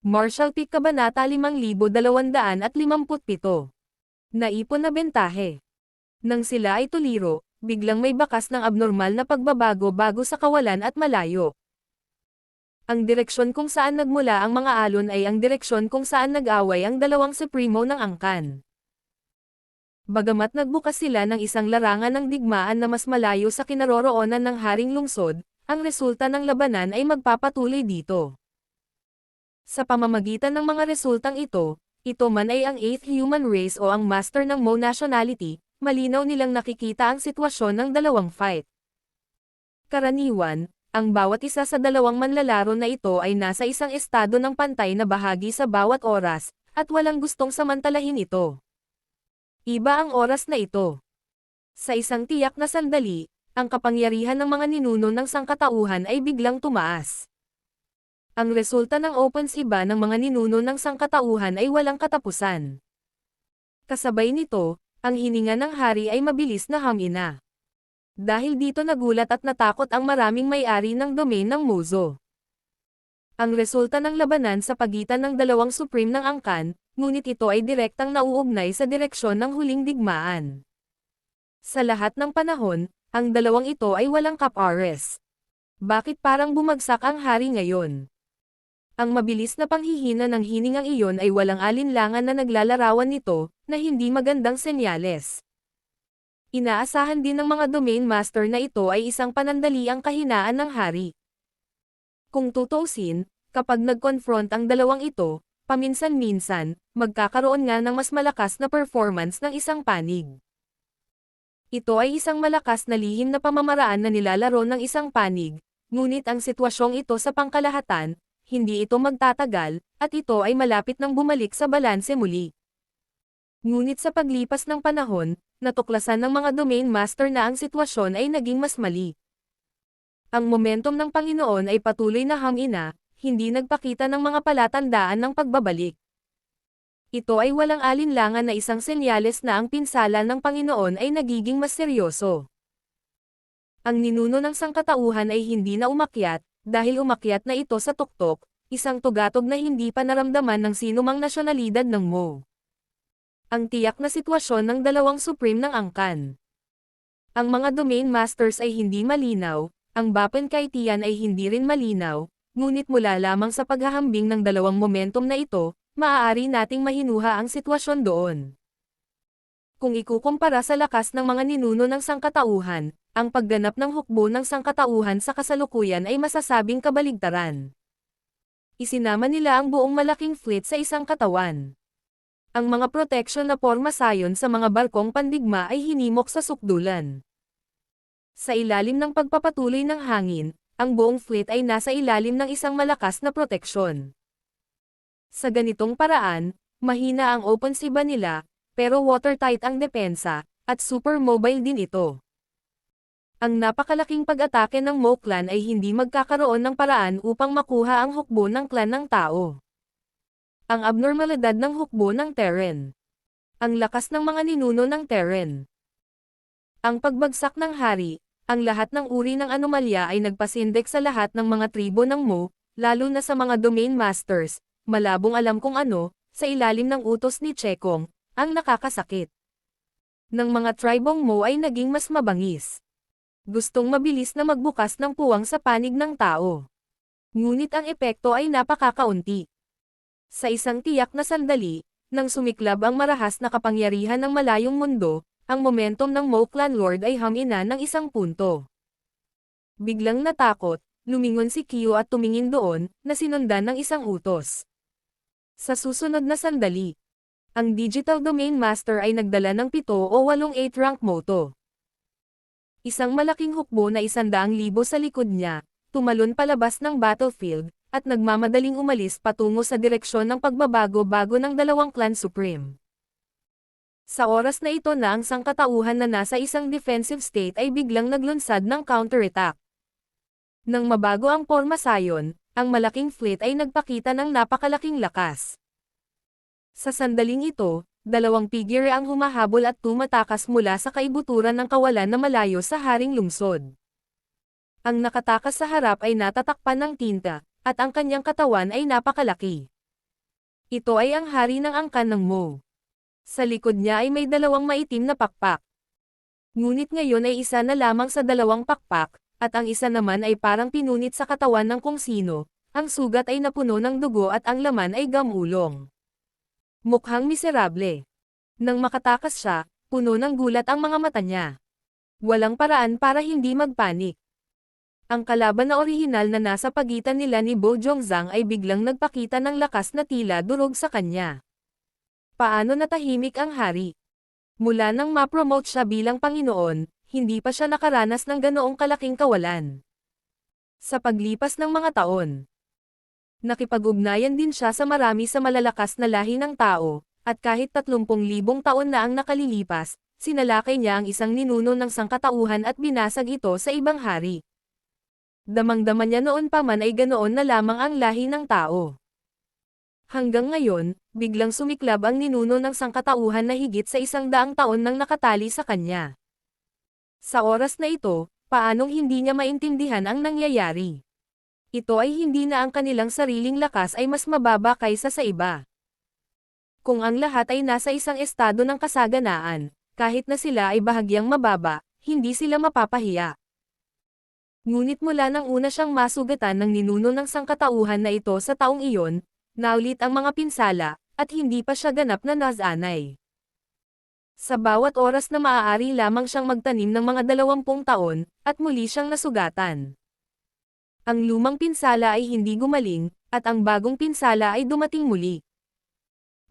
Martial Peak Kabanata 5257. Naipon na bentahe. Nang sila ay tuliro, biglang may bakas ng abnormal na pagbabago bago sa kawalan at malayo. Ang direksyon kung saan nagmula ang mga alon ay ang direksyon kung saan nag-away ang dalawang supremo ng angkan. Bagamat nagbukas sila ng isang larangan ng digmaan na mas malayo sa kinaroroonan ng Haring Lungsod, ang resulta ng labanan ay magpapatuloy dito. Sa pamamagitan ng mga resultang ito man ay ang 8th human race o ang master ng Mo nationality, malinaw nilang nakikita ang sitwasyon ng dalawang fight. Karaniwan, ang bawat isa sa dalawang manlalaro na ito ay nasa isang estado ng pantay na bahagi sa bawat oras, at walang gustong samantalahin ito. Iba ang oras na ito. Sa isang tiyak na sandali, ang kapangyarihan ng mga ninuno ng sangkatauhan ay biglang tumaas. Ang resulta ng opensiba ng mga ninuno ng sangkatauhan ay walang katapusan. Kasabay nito, ang hininga ng hari ay mabilis na hamina. Dahil dito nagulat at natakot ang maraming may-ari ng domain ng Mozo. Ang resulta ng labanan sa pagitan ng dalawang supreme ng angkan, ngunit ito ay direktang nauugnay sa direksyon ng huling digmaan. Sa lahat ng panahon, ang dalawang ito ay walang kapares. Bakit parang bumagsak ang hari ngayon? Ang mabilis na panghihina ng hiningang iyon ay walang alinlangan na naglalarawan nito, na hindi magandang senyales. Inaasahan din ng mga domain master na ito ay isang panandaliang kahinaan ng hari. Kung tutuusin, kapag nag-confront ang dalawang ito, paminsan-minsan, magkakaroon nga ng mas malakas na performance ng isang panig. Ito ay isang malakas na lihim na pamamaraan na nilalaro ng isang panig, ngunit ang sitwasyong ito sa pangkalahatan, hindi ito magtatagal, at ito ay malapit nang bumalik sa balanse muli. Ngunit sa paglipas ng panahon, natuklasan ng mga domain master na ang sitwasyon ay naging mas mali. Ang momentum ng Panginoon ay patuloy na hamina, hindi nagpakita ng mga palatandaan ng pagbabalik. Ito ay walang alinlangan na isang senyales na ang pinsala ng Panginoon ay nagiging mas seryoso. Ang ninuno ng sangkatauhan ay hindi na umakyat, dahil umakyat na ito sa tuktok, isang tugatog na hindi pa naramdaman ng sinumang nasyonalidad ng Mo. Ang tiyak na sitwasyon ng dalawang supreme ng angkan. Ang mga domain masters ay hindi malinaw, ang Bapen Kaitian ay hindi rin malinaw, ngunit mula lamang sa paghahambing ng dalawang momentum na ito, maaari nating mahinuha ang sitwasyon doon. Kung ikukumpara sa lakas ng mga ninuno ng sangkatauhan, ang pagganap ng hukbo ng sangkatauhan sa kasalukuyan ay masasabing kabaligtaran. Isinama nila ang buong malaking fleet sa isang katawan. Ang mga proteksyon na pormasayon sa mga barkong pandigma ay hinimok sa sukdulan. Sa ilalim ng pagpapatuloy ng hangin, ang buong fleet ay nasa ilalim ng isang malakas na proteksyon. Sa ganitong paraan, mahina ang opensiba nila, pero watertight ang depensa, at super mobile din ito. Ang napakalaking pag-atake ng Mo clan ay hindi magkakaroon ng paraan upang makuha ang hukbo ng clan ng tao. Ang abnormalidad ng hukbo ng Terran. Ang lakas ng mga ninuno ng Terran. Ang pagbagsak ng hari, ang lahat ng uri ng anomalya ay nagpasindek sa lahat ng mga tribo ng Mo, lalo na sa mga domain masters, malabong alam kung ano, sa ilalim ng utos ni Chekong, ang nakakasakit. Ng mga tribong Mo ay naging mas mabangis. Gustong mabilis na magbukas ng puwang sa panig ng tao. Ngunit ang epekto ay napakakaunti. Sa isang tiyak na sandali, nang sumiklab ang marahas na kapangyarihan ng malayong mundo, ang momentum ng Mo Clan Lord ay hamina ng isang punto. Biglang natakot, lumingon si Kyo at tumingin doon, na sinundan ng isang utos. Sa susunod na sandali, ang Digital Domain Master ay nagdala ng 7 o 8 rank moto. Isang malaking hukbo na 100,000 sa likod niya, tumalon palabas ng battlefield, at nagmamadaling umalis patungo sa direksyon ng pagbabago-bago ng dalawang clan supreme. Sa oras na ito na ang sangkatauhan na nasa isang defensive state ay biglang naglunsad ng counterattack. Nang mabago ang pormasayon, ang malaking fleet ay nagpakita ng napakalaking lakas. Sa sandaling ito, dalawang figure ang humahabol at tumatakas mula sa kaibuturan ng kawalan na malayo sa Haring Lungsod. Ang nakatakas sa harap ay natatakpan ng tinta, at ang kanyang katawan ay napakalaki. Ito ay ang hari ng angkan ng Mo. Sa likod niya ay may dalawang maitim na pakpak. Ngunit ngayon ay isa na lamang sa dalawang pakpak, at ang isa naman ay parang pinunit sa katawan ng kung sino. Ang sugat ay napuno ng dugo at ang laman ay gamulong. Mukhang miserable. Nang makatakas siya, puno ng gulat ang mga mata niya. Walang paraan para hindi magpanik. Ang kalaban na orihinal na nasa pagitan nila ni Bo Jongzang ay biglang nagpakita ng lakas na tila durog sa kanya. Paano natahimik ang hari? Mula nang ma-promote siya bilang Panginoon, hindi pa siya nakaranas ng ganoong kalaking kawalan. Sa paglipas ng mga taon, nakipag-ugnayan din siya sa marami sa malalakas na lahi ng tao, at kahit 30,000 taon na ang nakalilipas, sinalakay niya ang isang ninuno ng sangkatauhan at binasag ito sa ibang hari. Damang-dama niya noon pa man ay ganoon na lamang ang lahi ng tao. Hanggang ngayon, biglang sumiklab ang ninuno ng sangkatauhan na higit sa 100 taon nang nakatali sa kanya. Sa oras na ito, paanong hindi niya maintindihan ang nangyayari? Ito ay hindi na ang kanilang sariling lakas ay mas mababa kaysa sa iba. Kung ang lahat ay nasa isang estado ng kasaganaan, kahit na sila ay bahagyang mababa, hindi sila mapapahiya. Ngunit mula nang una siyang masugatan ng ninuno ng sangkatauhan na ito sa taong iyon, naulit ang mga pinsala, at hindi pa siya ganap na nasanay. Sa bawat oras na maaari lamang siyang magtanim ng mga 20 taon, at muli siyang nasugatan. Ang lumang pinsala ay hindi gumaling, at ang bagong pinsala ay dumating muli.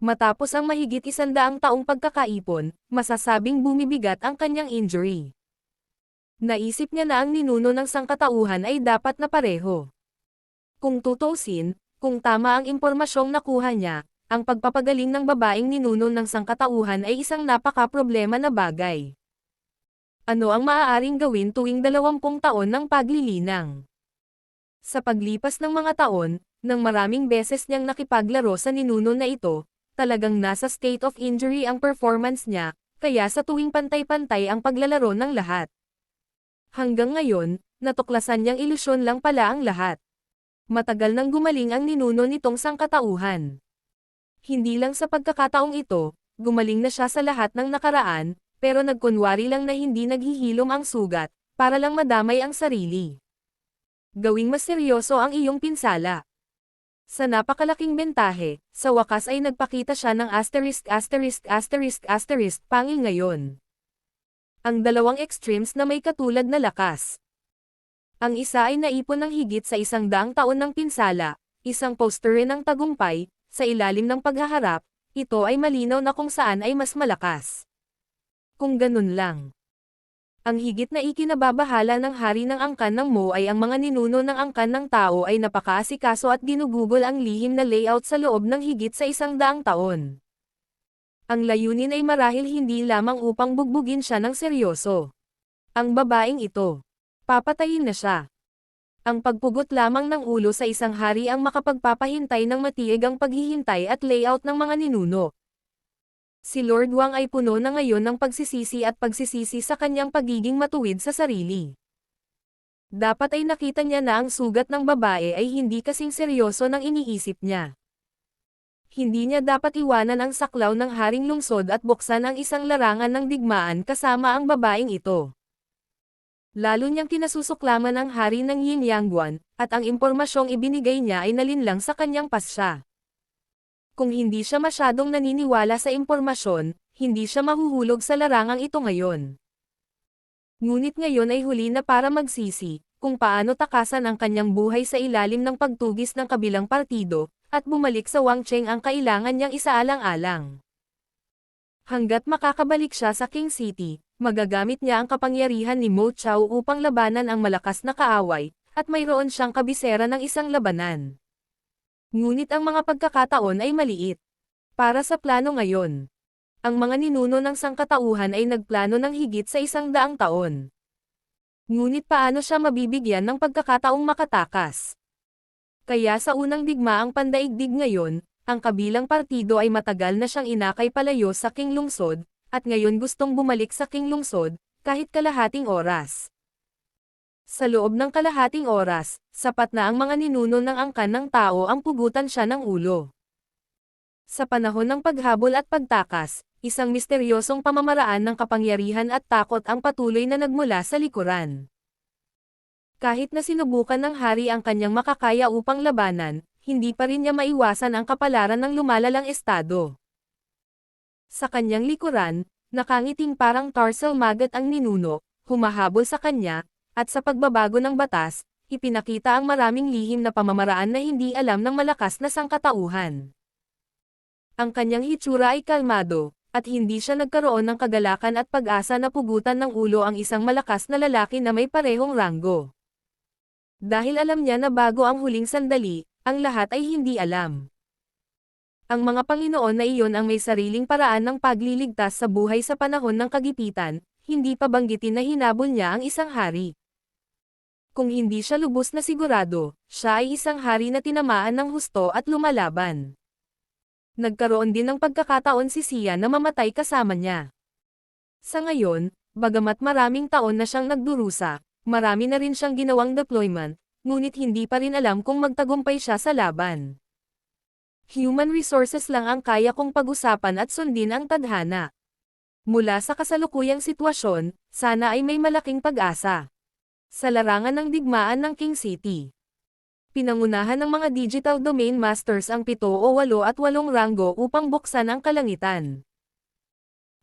Matapos ang mahigit 100 taong pagkakaipon, masasabing bumibigat ang kanyang injury. Naisip niya na ang ninuno ng sangkatauhan ay dapat na pareho. Kung tutuusin, kung tama ang impormasyong nakuha niya, ang pagpapagaling ng babaeng ninuno ng sangkatauhan ay isang napaka-problema na bagay. Ano ang maaaring gawin tuwing 20 taon ng paglilinang? Sa paglipas ng mga taon, nang maraming beses niyang nakipaglaro sa ninuno na ito, talagang nasa state of injury ang performance niya, kaya sa tuwing pantay-pantay ang paglalaro ng lahat. Hanggang ngayon, natuklasan niyang ilusyon lang pala ang lahat. Matagal nang gumaling ang ninuno nitong sangkatauhan. Hindi lang sa pagkakataong ito, gumaling na siya sa lahat ng nakaraan, pero nagkunwari lang na hindi naghihilom ang sugat, para lang madamay ang sarili. Gawing mas seryoso ang iyong pinsala. Sa napakalaking bentahe, sa wakas ay nagpakita siya ng ****** pangil ngayon. Ang dalawang extremes na may katulad na lakas. Ang isa ay naipon ng higit sa 100 taon ng pinsala, isang poster rin ng tagumpay, sa ilalim ng paghaharap, ito ay malinaw na kung saan ay mas malakas. Kung ganun lang. Ang higit na ikinababahala ng hari ng angkan ng Mo ay ang mga ninuno ng angkan ng tao ay napakaasikaso at ginugugol ang lihim na layout sa loob ng higit sa 100 taon. Ang layunin ay marahil hindi lamang upang bugbugin siya ng seryoso. Ang babaeng ito. Papatayin na siya. Ang pagpugot lamang ng ulo sa isang hari ang makapagpapahintay ng matiig ang paghihintay at layout ng mga ninuno. Si Lord Wang ay puno na ngayon ng pagsisisi at pagsisisi sa kanyang pagiging matuwid sa sarili. Dapat ay nakita niya na ang sugat ng babae ay hindi kasing seryoso ng iniisip niya. Hindi niya dapat iwanan ang saklaw ng haring lungsod at buksan ang isang larangan ng digmaan kasama ang babaeng ito. Lalo niyang kinasusuklaman ang hari ng Yin Yangguan, at ang impormasyong ibinigay niya ay nalinlang sa kanyang pasya. Kung hindi siya masyadong naniniwala sa impormasyon, hindi siya mahuhulog sa larangang ito ngayon. Ngunit ngayon ay huli na para magsisi, kung paano takasan ang kanyang buhay sa ilalim ng pagtugis ng kabilang partido, at bumalik sa Wang Cheng ang kailangan niyang isaalang-alang. Hanggat makakabalik siya sa King City, magagamit niya ang kapangyarihan ni Mo Chao upang labanan ang malakas na kaaway, at mayroon siyang kabisera ng isang labanan. Ngunit ang mga pagkakataon ay maliit. Para sa plano ngayon, ang mga ninuno ng sangkatauhan ay nagplano ng higit sa 100 taon. Ngunit paano siya mabibigyan ng pagkakataong makatakas? Kaya sa unang digmaang pandaigdig ngayon, ang kabilang partido ay matagal na siyang inakay palayo sa King Lungsod, at ngayon gustong bumalik sa King Lungsod, kahit kalahating oras. Sa loob ng kalahating oras, sapat na ang mga ninuno ng angkan ng tao ang pugutan siya ng ulo. Sa panahon ng paghabol at pagtakas, isang misteryosong pamamaraan ng kapangyarihan at takot ang patuloy na nagmula sa likuran. Kahit na sinubukan ng hari ang kanyang makakaya upang labanan, hindi pa rin niya maiwasan ang kapalaran ng lumalalang estado. Sa kanyang likuran, nakangiting parang Tarsal Magat ang ninuno, humahabol sa kanya, at sa pagbabago ng batas, ipinakita ang maraming lihim na pamamaraan na hindi alam ng malakas na sangkatauhan. Ang kanyang hitsura ay kalmado, at hindi siya nagkaroon ng kagalakan at pag-asa na pugutan ng ulo ang isang malakas na lalaki na may parehong ranggo. Dahil alam niya na bago ang huling sandali, ang lahat ay hindi alam. Ang mga Panginoon na iyon ang may sariling paraan ng pagliligtas sa buhay sa panahon ng kagipitan, hindi pa banggitin na hinabol niya ang isang hari. Kung hindi siya lubos na sigurado, siya ay isang hari na tinamaan ng husto at lumalaban. Nagkaroon din ng pagkakataon si Sia na mamatay kasama niya. Sa ngayon, bagamat maraming taon na siyang nagdurusa, marami na rin siyang ginawang deployment, ngunit hindi pa rin alam kung magtagumpay siya sa laban. Human resources lang ang kaya kong pag-usapan at sundin ang tadhana. Mula sa kasalukuyang sitwasyon, sana ay may malaking pag-asa. Sa larangan ng digmaan ng King City, pinangunahan ng mga Digital Domain Masters ang 7 o 8 at 8 ranggo upang buksan ang kalangitan.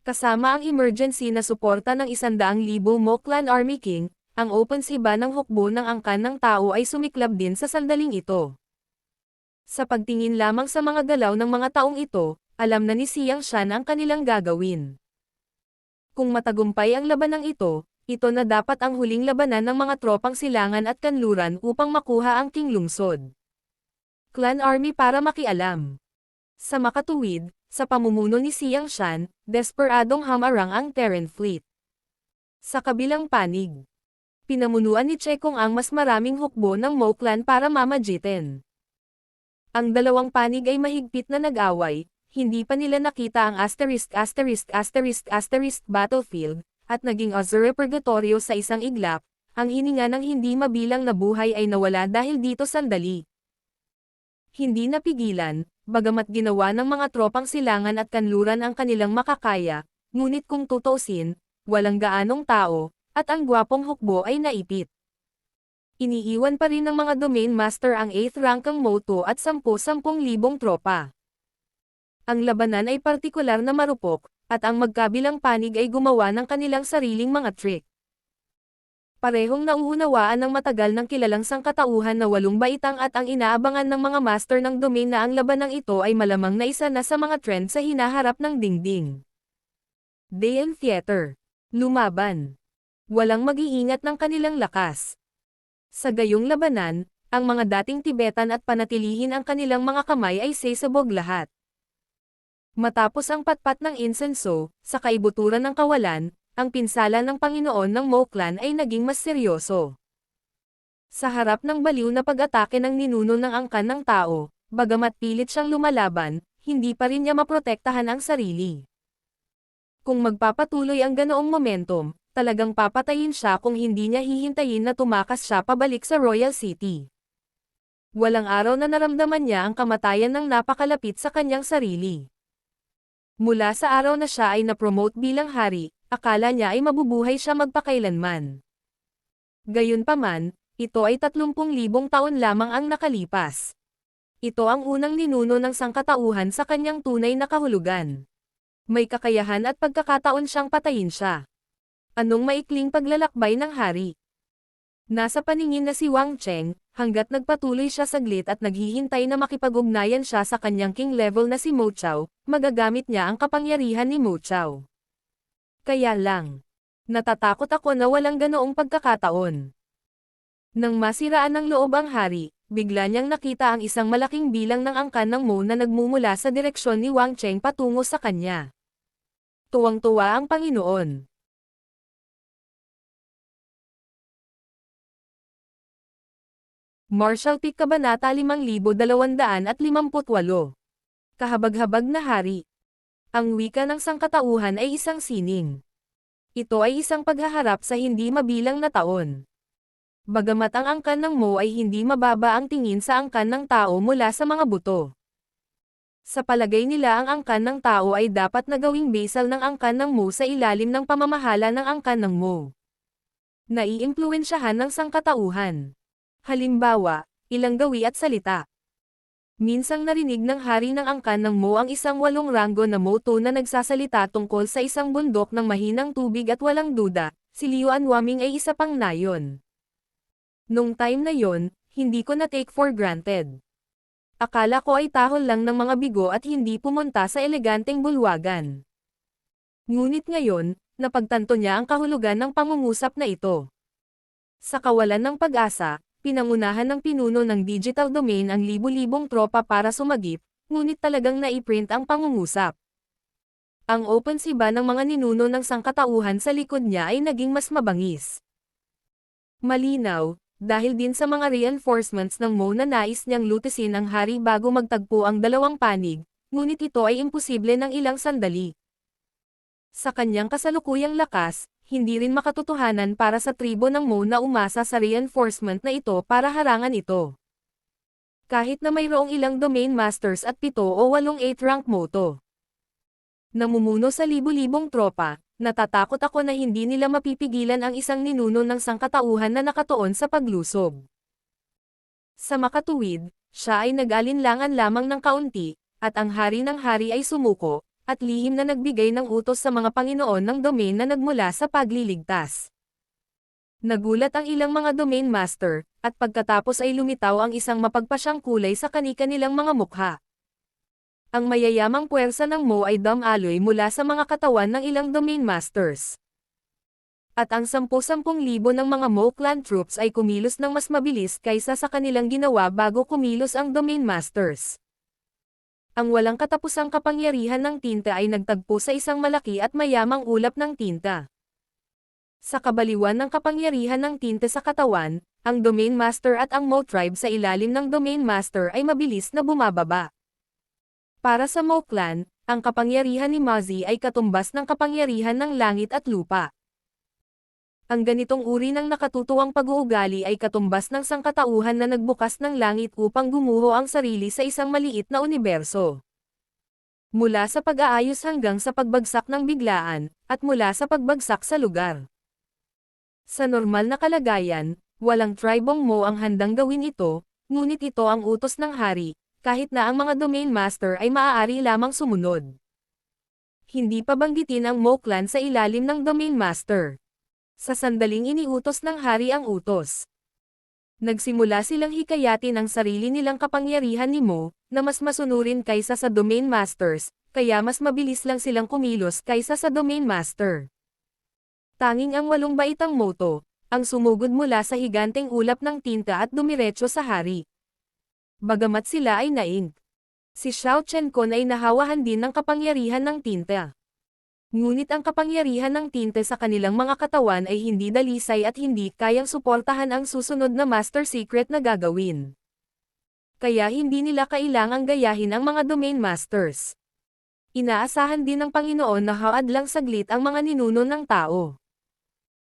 Kasama ang emergency na suporta ng 100,000 Mo Clan Army King, ang OpenSea ng hukbo ng angkan ng tao ay sumiklab din sa sandaling ito. Sa pagtingin lamang sa mga galaw ng mga taong ito, alam na ni Xiang Shan ang kanilang gagawin. Kung matagumpay ang labanang ito na dapat ang huling labanan ng mga tropang silangan at kanluran upang makuha ang King Lungsod. Clan Army para makialam. Sa makatuwid, sa pamumuno ni Xiang Shan, desperadong hamarang ang Terran Fleet. Sa kabilang panig, pinamunuan ni Chekong ang mas maraming hukbo ng Mo Clan para mamagitin. Ang dalawang panig ay mahigpit na nag-away, hindi pa nila nakita ang ***** battlefield, at naging Azure Purgatorio sa isang iglap, ang hininga ng hindi mabilang na buhay ay nawala dahil dito sandali. Hindi napigilan, bagamat ginawa ng mga tropang silangan at kanluran ang kanilang makakaya, ngunit kung tutuusin, walang gaanong tao, at ang gwapong hukbo ay naipit. Iniiwan pa rin ng mga Domain Master ang 8th rankang Mo2 at 10,000 tropa. Ang labanan ay partikular na marupok, at ang magkabilang panig ay gumawa ng kanilang sariling mga trick. Parehong nauunawaan ng matagal ng kilalang sangkatauhan na 8 baitang at ang inaabangan ng mga master ng domain na ang labanang ito ay malamang na isa na sa mga trend sa hinaharap ng dingding. Dayan Theater. Lumaban. Walang mag-iingat ng kanilang lakas. Sa gayong labanan, ang mga dating Tibetan at panatilihin ang kanilang mga kamay ay sesabog lahat. Matapos ang patpat ng insenso, sa kaibuturan ng kawalan, ang pinsala ng Panginoon ng Mo Clan ay naging mas seryoso. Sa harap ng baliw na pag-atake ng ninuno ng angkan ng tao, bagamat pilit siyang lumalaban, hindi pa rin niya maprotektahan ang sarili. Kung magpapatuloy ang ganoong momentum, talagang papatayin siya kung hindi niya hihintayin na tumakas siya pabalik sa Royal City. Walang araw na naramdaman niya ang kamatayan ng napakalapit sa kanyang sarili. Mula sa araw na siya ay na-promote bilang hari, akala niya ay mabubuhay siya magpakailanman. Gayunpaman, ito ay 30,000 taon lamang ang nakalipas. Ito ang unang ninuno ng sangkatauhan sa kanyang tunay na kahulugan. May kakayahan at pagkakataon siyang patayin siya. Anong maikling paglalakbay ng hari? Nasa paningin na si Wang Cheng, hanggat nagpatuloy siya saglit at naghihintay na makipag-ugnayan siya sa kanyang king level na si Mo Chao, magagamit niya ang kapangyarihan ni Mo Chao. Kaya lang, natatakot ako na walang ganoong pagkakataon. Nang masiraan ng loob ang hari, bigla niyang nakita ang isang malaking bilang ng angkan ng Mo na nagmumula sa direksyon ni Wang Cheng patungo sa kanya. Tuwang-tuwa ang Panginoon. Martial Peak Kabanata 5258. Kahabag-habag na hari. Ang wika ng sangkatauhan ay isang sining. Ito ay isang paghaharap sa hindi mabilang na taon. Bagamat ang angkan ng Mo ay hindi mababa ang tingin sa angkan ng tao mula sa mga buto. Sa palagay nila ang angkan ng tao ay dapat na gawing basal ng angkan ng Mo sa ilalim ng pamamahala ng angkan ng Mo. Naiimpluwensyahan ng sangkatauhan. Halimbawa, ilang gawi at salita. Minsang narinig ng hari ng angkan ng Mo ang isang 8 ranggo na moto na nagsasalita tungkol sa isang bundok ng mahinang tubig at walang duda, si Liu Anwaming ay isa pang nayon. Nung time na yon, hindi ko na take for granted. Akala ko ay tahol lang ng mga bigo at hindi pumunta sa eleganteng bulwagan. Ngunit ngayon, napagtanto niya ang kahulugan ng pangungusap na ito. Sa kawalan ng pag-asa, pinangunahan ng pinuno ng digital domain ang libu-libong tropa para sumagip, ngunit talagang naiprint ang pangungusap. Ang OpenSea ba ng mga ninuno ng sangkatauhan sa likod niya ay naging mas mabangis. Malinaw, dahil din sa mga reinforcements ng Mo na nais niyang lutisin ang hari bago magtagpo ang dalawang panig, ngunit ito ay imposible ng ilang sandali. Sa kanyang kasalukuyang lakas, hindi rin makatotohanan para sa tribo ng Mo na umasa sa reinforcement na ito para harangan ito. Kahit na mayroong ilang domain masters at 7 o 8 8-rank moto. Namumuno sa libu-libong tropa, natatakot ako na hindi nila mapipigilan ang isang ninuno ng sangkatauhan na nakatuon sa paglusob. Sa makatuwid, siya ay nag-alinlangan lamang ng kaunti, at ang hari ng hari ay sumuko, at lihim na nagbigay ng utos sa mga Panginoon ng domain na nagmula sa pagliligtas. Nagulat ang ilang mga domain master, at pagkatapos ay lumitaw ang isang mapagpasyang kulay sa kani-kanilang mga mukha. Ang mayayamang puwersa ng Mo ay dumaloy mula sa mga katawan ng ilang domain masters. At ang 10,000 ng mga Mo clan troops ay kumilos ng mas mabilis kaysa sa kanilang ginawa bago kumilos ang domain masters. Ang walang katapusang kapangyarihan ng tinta ay nagtagpo sa isang malaki at mayamang ulap ng tinta. Sa kabaliwan ng kapangyarihan ng tinta sa katawan, ang domain master at ang Mo tribe sa ilalim ng domain master ay mabilis na bumababa. Para sa Mo clan, ang kapangyarihan ni Mazi ay katumbas ng kapangyarihan ng langit at lupa. Ang ganitong uri ng nakatutuwang pag-uugali ay katumbas ng sangkatauhan na nagbukas ng langit upang gumuho ang sarili sa isang maliit na universo. Mula sa pag-aayos hanggang sa pagbagsak ng biglaan, at mula sa pagbagsak sa lugar. Sa normal na kalagayan, walang tribong Mo ang handang gawin ito, ngunit ito ang utos ng hari, kahit na ang mga domain master ay maaari lamang sumunod. Hindi pa banggitin ang Mo clan sa ilalim ng domain master. Sa sandaling iniutos ng hari ang utos. Nagsimula silang hikayatin ang sarili nilang kapangyarihan ni Mo, na mas masunurin kaysa sa domain masters, kaya mas mabilis lang silang kumilos kaysa sa domain master. Tanging ang 8 baitang moto, ang sumugod mula sa higanteng ulap ng tinta at dumiretso sa hari. Bagamat sila ay naing. Si Xiao Chen-kun ay nahawahan din ng kapangyarihan ng tinta. Ngunit ang kapangyarihan ng tinta sa kanilang mga katawan ay hindi dalisay at hindi kayang suportahan ang susunod na master secret na gagawin. Kaya hindi nila kailangang gayahin ang mga domain masters. Inaasahan din ng Panginoon na haad lang saglit ang mga ninuno ng tao.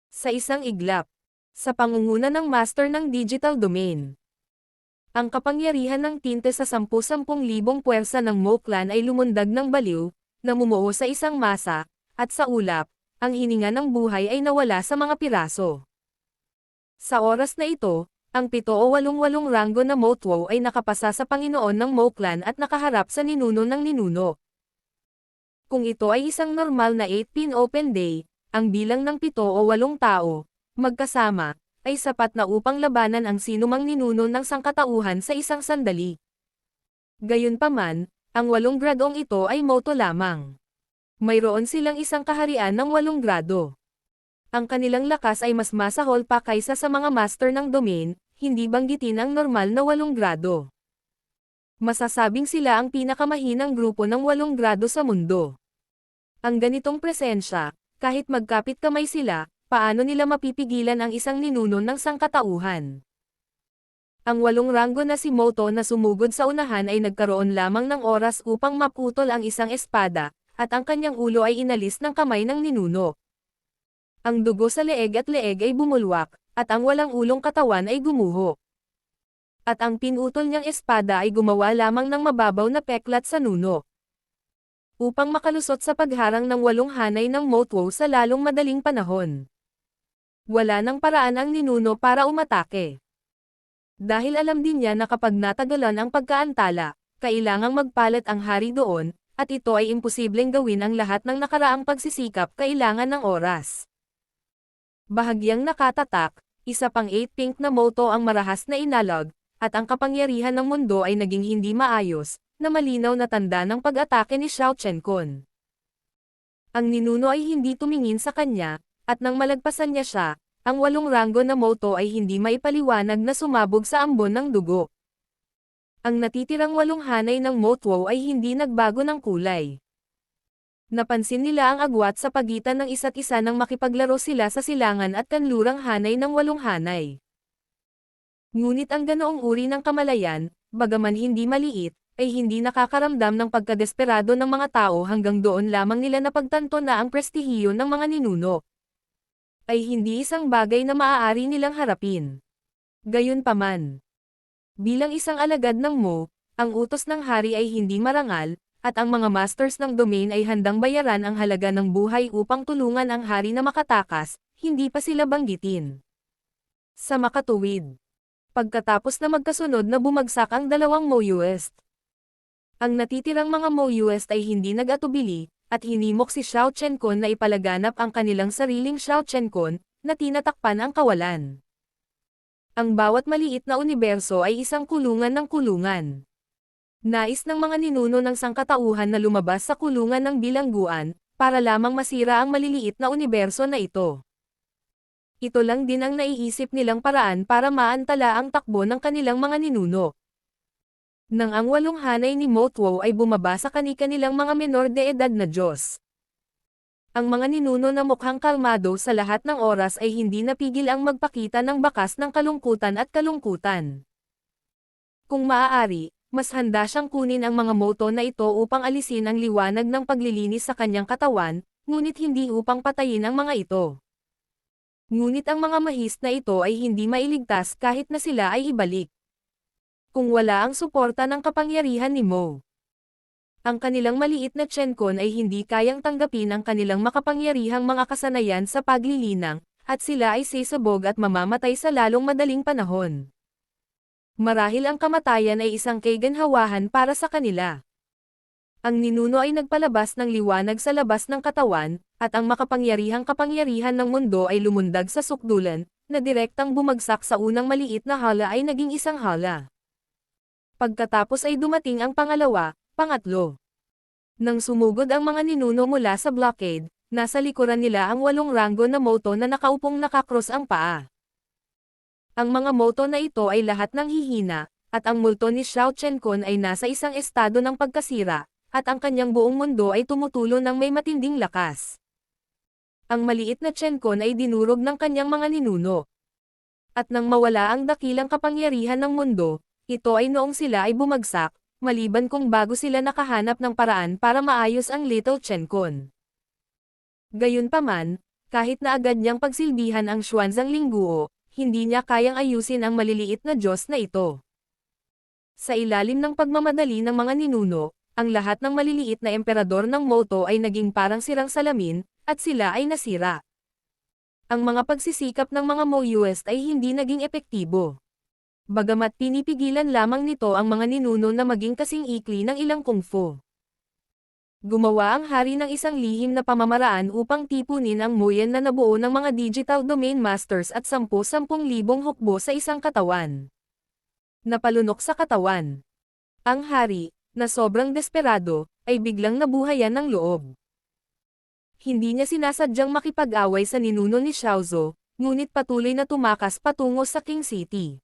Sa isang iglap, sa pangunguna ng master ng digital domain. Ang kapangyarihan ng tinte sa 10,000 puwersa ng Mo clan ay lumundag ng baliw, namumuo sa isang masa, at sa ulap, ang hininga ng buhay ay nawala sa mga piraso. Sa oras na ito, ang 7 o 8 ranggo na Mo Tuo ay nakapasa sa Panginoon ng Mo clan at nakaharap sa ninuno ng ninuno. Kung ito ay isang normal na 8-pin open day, ang bilang ng 7 o 8 tao, magkasama, ay sapat na upang labanan ang sinumang ninuno ng sangkatauhan sa isang sandali. Gayunpaman, ang 8 gradong ito ay moto lamang. Mayroon silang isang kaharian ng 8 grado. Ang kanilang lakas ay mas masahol pa kaysa sa mga master ng domain, hindi banggitin ang normal na 8 grado. Masasabing sila ang pinakamahinang grupo ng 8 grado sa mundo. Ang ganitong presensya, kahit magkapit kamay sila, paano nila mapipigilan ang isang ninuno ng sangkatauhan? Ang 8 ranggo na si Moto na sumugod sa unahan ay nagkaroon lamang ng oras upang maputol ang isang espada, at ang kanyang ulo ay inalis ng kamay ng ninuno. Ang dugo sa leeg at leeg ay bumulwak, at ang walang ulong katawan ay gumuho. at ang pinutol niyang espada ay gumawa lamang ng mababaw na peklat sa nuno. Upang makalusot sa pagharang ng 8 hanay ng Motwo sa lalong madaling panahon. Wala nang paraan ang ninuno para umatake. Dahil alam din niya na kapag natagalan ang pagkaantala, kailangang magpalat ang hari doon, at ito ay imposibleng gawin ang lahat ng nakaraang pagsisikap kailangan ng oras. Bahagyang nakatatak, isa pang 8 pink na moto ang marahas na inalog, at ang kapangyarihan ng mundo ay naging hindi maayos, na malinaw na tanda ng pag-atake ni Xiao Chenkon. Ang ninuno ay hindi tumingin sa kanya, at nang malagpasan niya siya, ang 8 ranggo na moto ay hindi maipaliwanag na sumabog sa ambon ng dugo. Ang natitirang 8 hanay ng Motwo ay hindi nagbago ng kulay. Napansin nila ang agwat sa pagitan ng isa't isa nang makipaglaro sila sa silangan at kanlurang hanay ng 8 hanay. Ngunit ang ganoong uri ng kamalayan, bagaman hindi maliit, ay hindi nakakaramdam ng pagkadesperado ng mga tao hanggang doon lamang nila napagtanto na ang prestihiyo ng mga ninuno ay hindi isang bagay na maaari nilang harapin. Gayunpaman, bilang isang alagad ng Mo, ang utos ng hari ay hindi marangal, at ang mga masters ng domain ay handang bayaran ang halaga ng buhay upang tulungan ang hari na makatakas, hindi pa sila banggitin. Sa makatuwid, pagkatapos na magkasunod na bumagsak ang 2 Mo-Uest, ang natitirang mga Mo-Uest ay hindi nag-atubili, at hinimok si Xiao Chenkon na ipalaganap ang kanilang sariling Xiao Chenkon, na tinatakpan ang kawalan. Ang bawat maliit na universo ay isang kulungan ng kulungan. Nais ng mga ninuno ng sangkatauhan na lumabas sa kulungan ng bilangguan, para lamang masira ang maliliit na universo na ito. Ito lang din ang naiisip nilang paraan para maantala ang takbo ng kanilang mga ninuno. Nang ang 8 hanay ni Motwo ay bumaba sa kani-kanilang mga menor de edad na Diyos. Ang mga ninuno na mukhang kalmado sa lahat ng oras ay hindi napigil ang magpakita ng bakas ng kalungkutan at kalungkutan. Kung maaari, mas handa siyang kunin ang mga moto na ito upang alisin ang liwanag ng paglilinis sa kanyang katawan, ngunit hindi upang patayin ang mga ito. Ngunit ang mga mahis na ito ay hindi mailigtas kahit na sila ay ibalik. Kung wala ang suporta ng kapangyarihan ni Mo, ang kanilang maliit na Chenkon ay hindi kayang tanggapin ang kanilang makapangyarihang mga kasanayan sa paglilinang, at sila ay sisabog at mamamatay sa lalong madaling panahon. Marahil ang kamatayan ay isang kaganhawahan para sa kanila. Ang ninuno ay nagpalabas ng liwanag sa labas ng katawan, at ang makapangyarihang kapangyarihan ng mundo ay lumundag sa sukdulan, na direktang bumagsak sa unang maliit na hala ay naging isang hala. Pagkatapos ay dumating ang pangalawa, pangatlo. Nang sumugod ang mga ninuno mula sa blockade, nasa likuran nila ang 8 ranggo na moto na nakaupong nakakross ang paa. Ang mga moto na ito ay lahat ng hihina, at ang multo ni Xiao Chenkon ay nasa isang estado ng pagkasira, at ang kanyang buong mundo ay tumutulo ng may matinding lakas. Ang maliit na Chenkon ay dinurog ng kanyang mga ninuno. At nang mawala ang dakilang kapangyarihan ng mundo, ito ay noong sila ay bumagsak, maliban kung bago sila nakahanap ng paraan para maayos ang Little Chenkon. Gayunpaman, kahit na agad niyang pagsilbihan ang Xuanzang Lingguo, hindi niya kayang ayusin ang maliliit na Diyos na ito. Sa ilalim ng pagmamadali ng mga ninuno, ang lahat ng maliliit na emperador ng Moto ay naging parang sirang salamin, at sila ay nasira. Ang mga pagsisikap ng mga Mo-Uest ay hindi naging epektibo. Bagamat pinipigilan lamang nito ang mga ninuno na maging kasing ikli ng ilang kungfu. Gumawa ang hari ng isang lihim na pamamaraan upang tipunin ang Moyen na nabuo ng mga digital domain masters at 10,000 hukbo sa isang katawan. Napalunok sa katawan. Ang hari, na sobrang desperado, ay biglang nabuhayan ng loob. Hindi niya sinasadyang makipag-away sa ninuno ni Xiaozu, ngunit patuloy na tumakas patungo sa King City.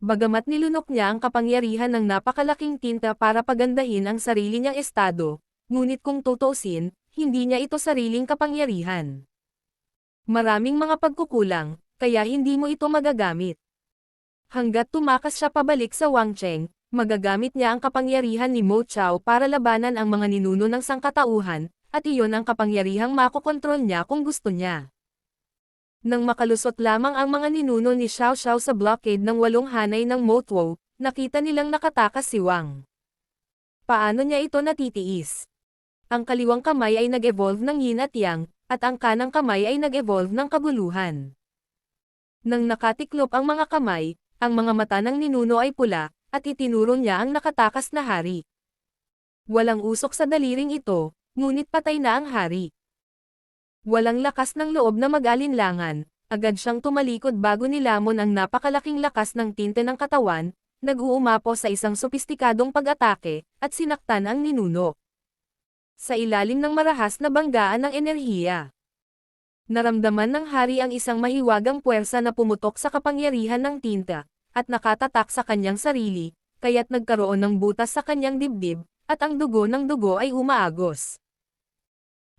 Bagamat nilunok niya ang kapangyarihan ng napakalaking tinta para pagandahin ang sarili niyang estado, ngunit kung tutuusin, hindi niya ito sariling kapangyarihan. Maraming mga pagkukulang, kaya hindi mo ito magagamit. Hanggat tumakas siya pabalik sa Wangcheng, magagamit niya ang kapangyarihan ni Mo Chao para labanan ang mga ninuno ng sangkatauhan, at iyon ang kapangyarihang makokontrol niya kung gusto niya. Nang makalusot lamang ang mga ninuno ni Xiao Xiao sa blockade ng 8 hanay ng Motuo, nakita nilang nakatakas si Wang. Paano niya ito natitiis? Ang kaliwang kamay ay nag-evolve ng yin at yang, at ang kanang kamay ay nag-evolve ng kabuluhan. Nang nakatiklop ang mga kamay, ang mga mata ng ninuno ay pula, at itinuro niya ang nakatakas na hari. Walang usok sa daliring ito, ngunit patay na ang hari. Walang lakas ng loob na mag-alinlangan, agad siyang tumalikod bago nilamon ang napakalaking lakas ng tinte ng katawan, nag-uumapo sa isang sopistikadong pag-atake, at sinaktan ang ninuno. Sa ilalim ng marahas na banggaan ng enerhiya. Naramdaman ng hari ang isang mahiwagang puwersa na pumutok sa kapangyarihan ng tinta, at nakatatak sa kanyang sarili, kaya't nagkaroon ng butas sa kanyang dibdib, at ang dugo ng dugo ay umaagos.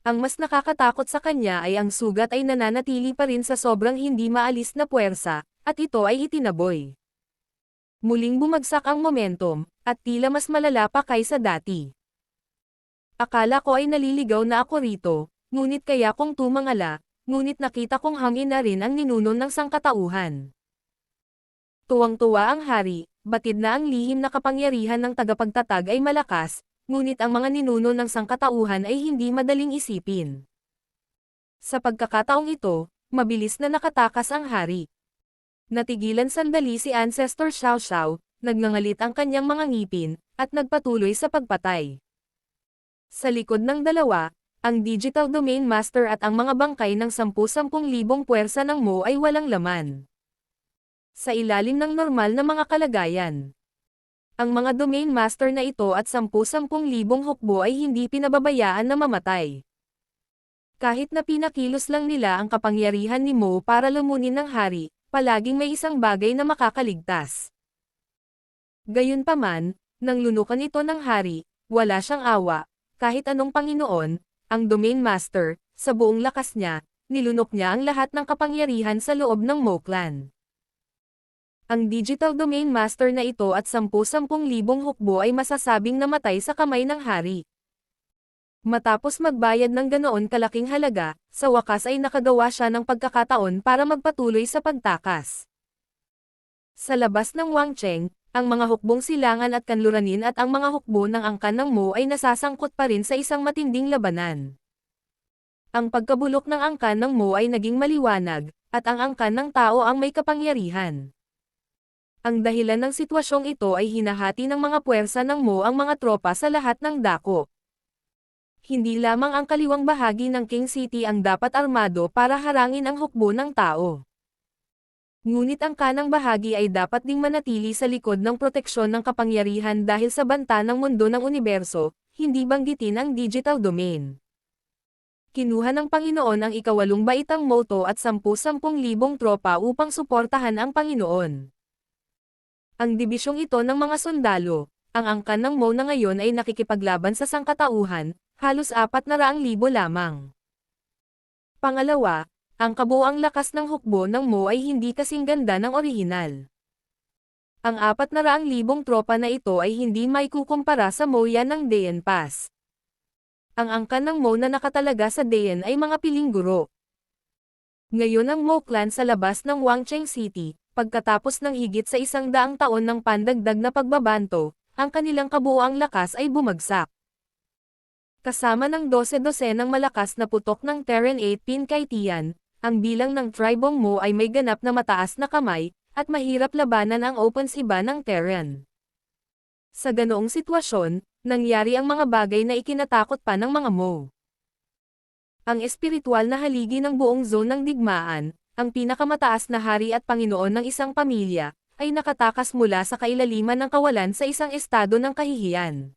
Ang mas nakakatakot sa kanya ay ang sugat ay nananatili pa rin sa sobrang hindi maalis na puwersa, at ito ay itinaboy. Muling bumagsak ang momentum, at tila mas malala pa kaysa dati. Akala ko ay naliligaw na ako rito, ngunit kaya kong tumangala, ngunit nakita kong hangin na rin ang ninuno ng sangkatauhan. Tuwang-tuwa ang hari, batid na ang lihim na kapangyarihan ng tagapagtatag ay malakas, ngunit ang mga ninuno ng sangkatauhan ay hindi madaling isipin. Sa pagkakataong ito, mabilis na nakatakas ang hari. Natigilan sandali si Ancestor Xiao Xiao, nagngangalit ang kanyang mga ngipin, at nagpatuloy sa pagpatay. Sa likod ng dalawa, ang Digital Domain Master at ang mga bangkay ng 10,000 puwersa ng Mo ay walang laman. Sa ilalim ng normal na mga kalagayan. Ang mga Domain Master na ito at 10,000 hukbo ay hindi pinababayaan na mamatay. Kahit na pinakilos lang nila ang kapangyarihan ni Mo para lumunin ng hari, palaging may isang bagay na makakaligtas. Gayunpaman, nang lunukan ito ng hari, wala siyang awa, kahit anong Panginoon, ang Domain Master, sa buong lakas niya, nilunok niya ang lahat ng kapangyarihan sa loob ng Mo Clan. Ang Digital Domain Master na ito at 10,000 hukbo ay masasabing namatay sa kamay ng hari. Matapos magbayad ng ganoon kalaking halaga, sa wakas ay nakagawa siya ng pagkakataon para magpatuloy sa pagtakas. Sa labas ng Wangcheng, ang mga hukbong silangan at kanluranin at ang mga hukbo ng angkan ng Mo ay nasasangkot pa rin sa isang matinding labanan. Ang pagkabulok ng angkan ng Mo ay naging maliwanag, at ang angkan ng tao ang may kapangyarihan. Ang dahilan ng sitwasyong ito ay hinahati ng mga puwersa ng Mo ang mga tropa sa lahat ng dako. Hindi lamang ang kaliwang bahagi ng King City ang dapat armado para harangin ang hukbo ng tao. Ngunit ang kanang bahagi ay dapat ding manatili sa likod ng proteksyon ng kapangyarihan dahil sa banta ng mundo ng universo, hindi banggitin ang digital domain. Kinuha ng Panginoon ang ikawalong baitang moto at 10,000 tropa upang suportahan ang Panginoon. Ang dibisyong ito ng mga sundalo, ang angkan ng Mo na ngayon ay nakikipaglaban sa sangkatauhan, halos 400,000 lamang. Pangalawa, ang kabuuang lakas ng hukbo ng Mo ay hindi kasing ganda ng orihinal. Ang 400,000 tropa na ito ay hindi maikukumpara sa Moya ng Dayan Pass. Ang angkan ng Mo na nakatalaga sa Dayan ay mga piling guro. Ngayon ang Mo Clan sa labas ng Wangcheng City, pagkatapos ng higit sa 100 taon ng pandagdag na pagbabanto, ang kanilang kabuuang lakas ay bumagsak. Kasama ng 12 ng malakas na putok ng Terran 8 Pin kay Tian, ang bilang ng tribong Mo ay may ganap na mataas na kamay, at mahirap labanan ang opensiba ng Terran. Sa ganoong sitwasyon, nangyari ang mga bagay na ikinatakot pa ng mga Mo. Ang espiritual na haligi ng buong zone ng digmaan, ang pinakamataas na hari at Panginoon ng isang pamilya, ay nakatakas mula sa kailaliman ng kawalan sa isang estado ng kahihiyan.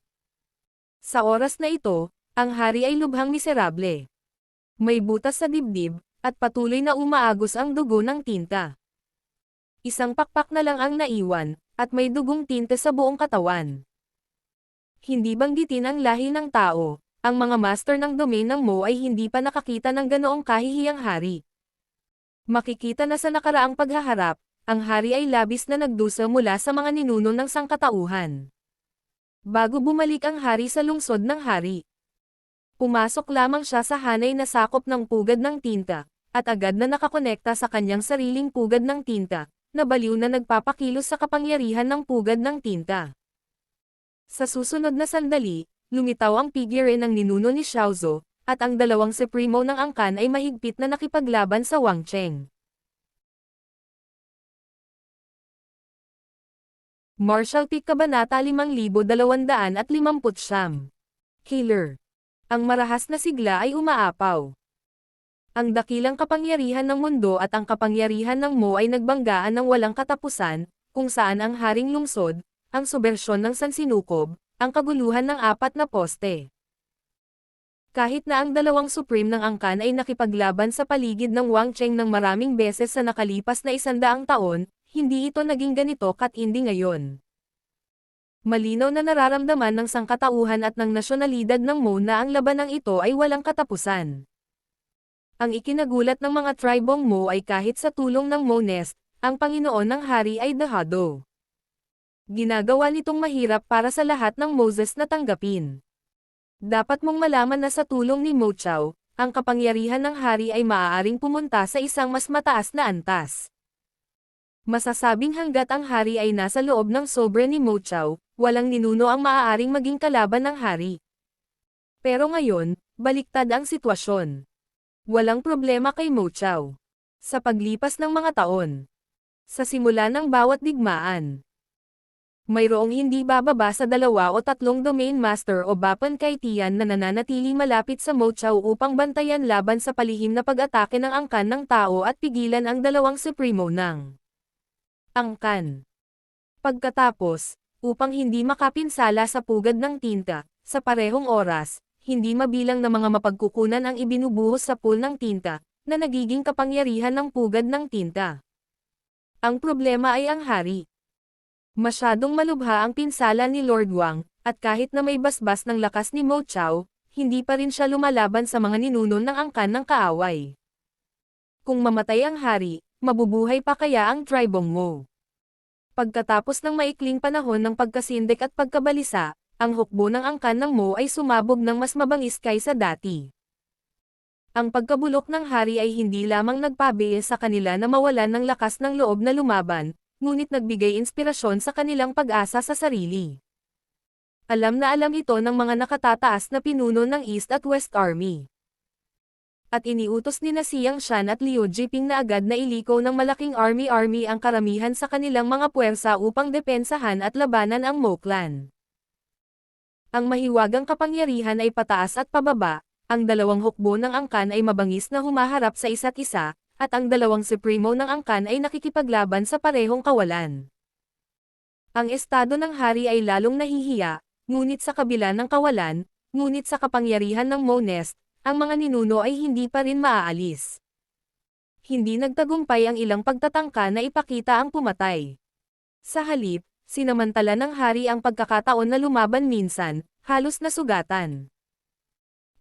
Sa oras na ito, ang hari ay lubhang miserable. May butas sa dibdib, at patuloy na umaagos ang dugo ng tinta. Isang pakpak na lang ang naiwan, at may dugong tinta sa buong katawan. Hindi banggitin ang lahi ng tao, ang mga master ng domain ng Mo ay hindi pa nakakita ng ganoong kahihiyang hari. Makikita na sa nakaraang paghaharap, ang hari ay labis na nagdusa mula sa mga ninuno ng sangkatauhan. Bago bumalik ang hari sa lungsod ng hari, pumasok lamang siya sa hanay na sakop ng pugad ng tinta, at agad na nakakonekta sa kanyang sariling pugad ng tinta, na baliw na nagpapakilos sa kapangyarihan ng pugad ng tinta. Sa susunod na sandali, lumitaw ang figure ng ninuno ni Xiaozu, at ang dalawang supremo ng angkan ay mahigpit na nakipaglaban sa Wang Cheng. Martial Peak Kabanata 5259. Killer. Ang marahas na sigla ay umaapaw. Ang dakilang kapangyarihan ng mundo at ang kapangyarihan ng Mo ay nagbanggaan ng walang katapusan, kung saan ang haring lungsod, ang sobersyon ng sansinukob, ang kaguluhan ng apat na poste. Kahit na ang dalawang supreme ng angkan ay nakipaglaban sa paligid ng Wang Cheng ng maraming beses sa nakalipas na 100 taon, hindi ito naging ganito katindi ngayon. Malinaw na nararamdaman ng sangkatauhan at ng nasyonalidad ng Mo na ang labanang ito ay walang katapusan. Ang ikinagulat ng mga tribong Mo ay kahit sa tulong ng Mo Nest, ang Panginoon ng Hari ay dahado. Ginagawa nitong mahirap para sa lahat ng Moses na tanggapin. Dapat mong malaman na sa tulong ni Mo Chao, ang kapangyarihan ng Hari ay maaaring pumunta sa isang mas mataas na antas. Masasabing hanggat ang Hari ay nasa loob ng sobre ni Mo Chao, walang ninuno ang maaaring maging kalaban ng Hari. Pero ngayon, baliktad ang sitwasyon. Walang problema kay Mo Chao. Sa paglipas ng mga taon. Sa simula ng bawat digmaan. Mayroong hindi bababa sa 2 o 3 domain master o Bapan Kaitian na nananatili malapit sa Mo Chao upang bantayan laban sa palihim na pag-atake ng angkan ng tao at pigilan ang dalawang supremo ng angkan. Pagkatapos, upang hindi makapinsala sa pugad ng tinta, sa parehong oras, hindi mabilang na mga mapagkukunan ang ibinubuhos sa pool ng tinta, na nagiging kapangyarihan ng pugad ng tinta. Ang problema ay ang Hari. Masyadong malubha ang pinsala ni Lord Wang, at kahit na may basbas ng lakas ni Mo Chao, hindi pa rin siya lumalaban sa mga ninuno ng angkan ng kaaway. Kung mamatay ang Hari, mabubuhay pa kaya ang tribong Mo? Pagkatapos ng maikling panahon ng pagkasindik at pagkabalisa, ang hukbo ng angkan ng Mo ay sumabog ng mas mabangis kaysa dati. Ang pagkabulok ng Hari ay hindi lamang nagpabiis sa kanila na mawalan ng lakas ng loob na lumaban, ngunit nagbigay inspirasyon sa kanilang pag-asa sa sarili. Alam na alam ito ng mga nakatataas na pinuno ng East at West Army. At iniutos ni Siyang Shan at Liu Jiping na agad na iliko ng malaking army ang karamihan sa kanilang mga puwersa upang depensahan at labanan ang Mo clan. Ang mahiwagang kapangyarihan ay pataas at pababa, ang dalawang hukbo ng angkan ay mabangis na humaharap sa isa't isa, at ang dalawang supremo ng angkan ay nakikipaglaban sa parehong kawalan. Ang estado ng Hari ay lalong nahihiya, ngunit sa kabila ng kawalan, ngunit sa kapangyarihan ng Mo Nest, ang mga ninuno ay hindi pa rin maaalis. Hindi nagtagumpay ang ilang pagtatangka na ipakita ang pumatay. Sa halip, sinamantala ng Hari ang pagkakataon na lumaban minsan, halos nasugatan.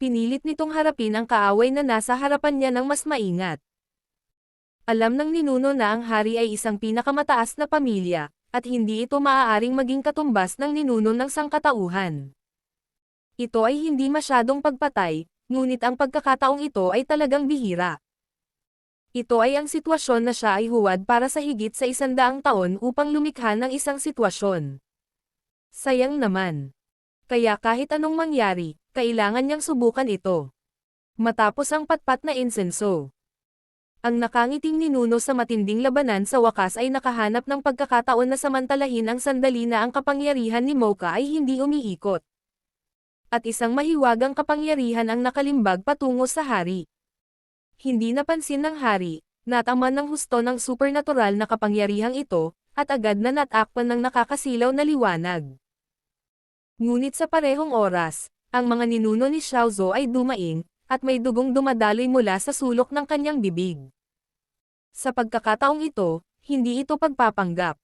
Pinilit nitong harapin ang kaaway na nasa harapan niya ng mas maingat. Alam ng ninuno na ang Hari ay isang pinakamataas na pamilya, at hindi ito maaaring maging katumbas ng ninuno ng sangkatauhan. Ito ay hindi masyadong pagpatay, ngunit ang pagkakataong ito ay talagang bihira. Ito ay ang sitwasyon na siya ay huwad para sa higit sa 100 taon upang lumikha ng isang sitwasyon. Sayang naman. Kaya kahit anong mangyari, kailangan niyang subukan ito. Matapos ang patpat na insenso. Ang nakangiting ninuno sa matinding labanan sa wakas ay nakahanap ng pagkakataon na samantalahin ang sandali na ang kapangyarihan ni Mocha ay hindi umiikot. At isang mahiwagang kapangyarihan ang nakalimbag patungo sa Hari. Hindi napansin ng Hari, nataman ng husto ng supernatural na kapangyarihang ito, at agad na natakpan ng nakakasilaw na liwanag. Ngunit sa parehong oras, ang mga ninuno ni Xiaozu ay dumaing, at may dugong dumadaloy mula sa sulok ng kanyang bibig. Sa pagkakataong ito, hindi ito pagpapanggap.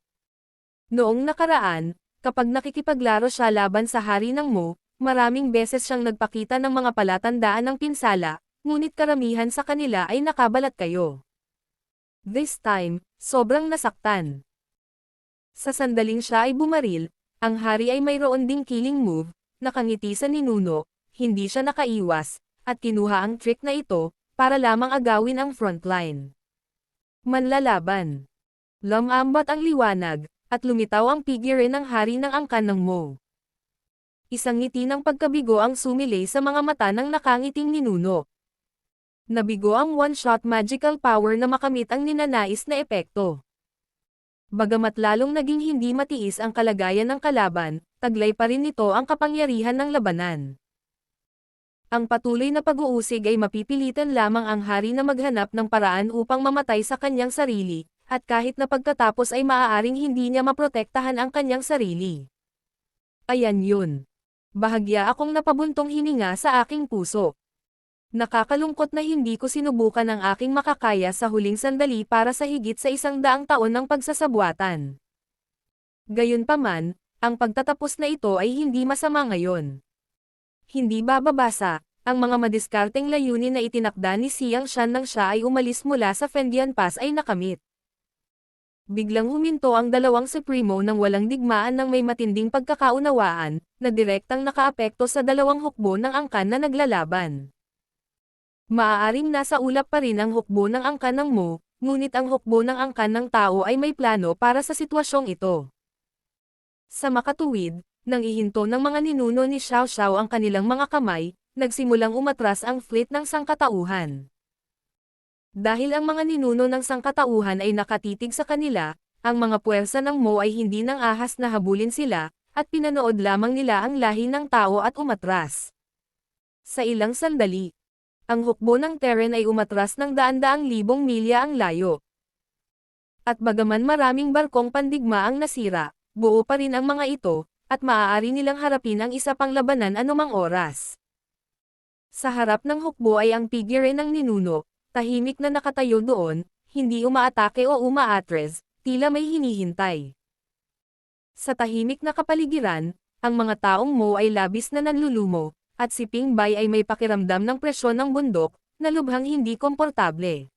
Noong nakaraan, kapag nakikipaglaro siya laban sa Hari ng Mo, maraming beses siyang nagpakita ng mga palatandaan ng pinsala, ngunit karamihan sa kanila ay nakabalat kayo. This time, sobrang nasaktan. Sa sandaling siya ay bumaril, ang Hari ay mayroon ding killing move, nakangiti sa ninuno, hindi siya nakaiwas, at kinuha ang trick na ito, para lamang agawin ang frontline. Manlalaban. Lumambat ang liwanag, at lumitaw ang figure ng hari ng angkan ng Mo. Isang ngiti ng pagkabigo ang sumilay sa mga mata ng nakangiting ninuno. Nabigo ang one-shot magical power na makamit ang ninanais na epekto. Bagamat lalong naging hindi matiis ang kalagayan ng kalaban, taglay pa rin nito ang kapangyarihan ng labanan. Ang patuloy na pag-uusig ay mapipilitan lamang ang hari na maghanap ng paraan upang mamatay sa kanyang sarili, at kahit na pagkatapos ay maaaring hindi niya maprotektahan ang kanyang sarili. Ayan yun. Bahagya akong napabuntong hininga sa aking puso. Nakakalungkot na hindi ko sinubukan ang aking makakaya sa huling sandali para sa higit sa 100 taon ng pagsasabwatan. Gayunpaman, ang pagtatapos na ito ay hindi masama ngayon. Hindi bababasa, ang mga madiskarteng layunin na itinakda ni Xiang Shan nang siya ay umalis mula sa Fendian Pass ay nakamit. Biglang huminto ang dalawang supremo nang walang digmaan ng may matinding pagkakaunawaan, na direktang nakaapekto sa dalawang hukbo ng angkan na naglalaban. Maaaring nasa ulap pa rin ang hukbo ng angkan ng Mo, ngunit ang hukbo ng angkan ng tao ay may plano para sa sitwasyong ito. Sa makatuwid, nang ihinto ng mga ninuno ni Xiao Xiao ang kanilang mga kamay, nagsimulang umatras ang fleet ng sangkatauhan. Dahil ang mga ninuno ng sangkatauhan ay nakatitig sa kanila, ang mga puwersa ng Mo ay hindi nang ahas na habulin sila, at pinanood lamang nila ang lahi ng tao at umatras. Sa ilang sandali, ang hukbo ng Terran ay umatras ng daan-daang libong milya ang layo. At bagaman maraming barkong pandigma ang nasira, buo pa rin ang mga ito, at maaari nilang harapin ang isa pang labanan anumang oras. Sa harap ng hukbo ay ang figure ng ninuno, tahimik na nakatayo doon, hindi umaatake o umaatres, tila may hinihintay. Sa tahimik na kapaligiran, ang mga taong Mo ay labis na nanlulumo, at si Ping Bai ay may pakiramdam ng presyon ng bundok, na lubhang hindi komportable.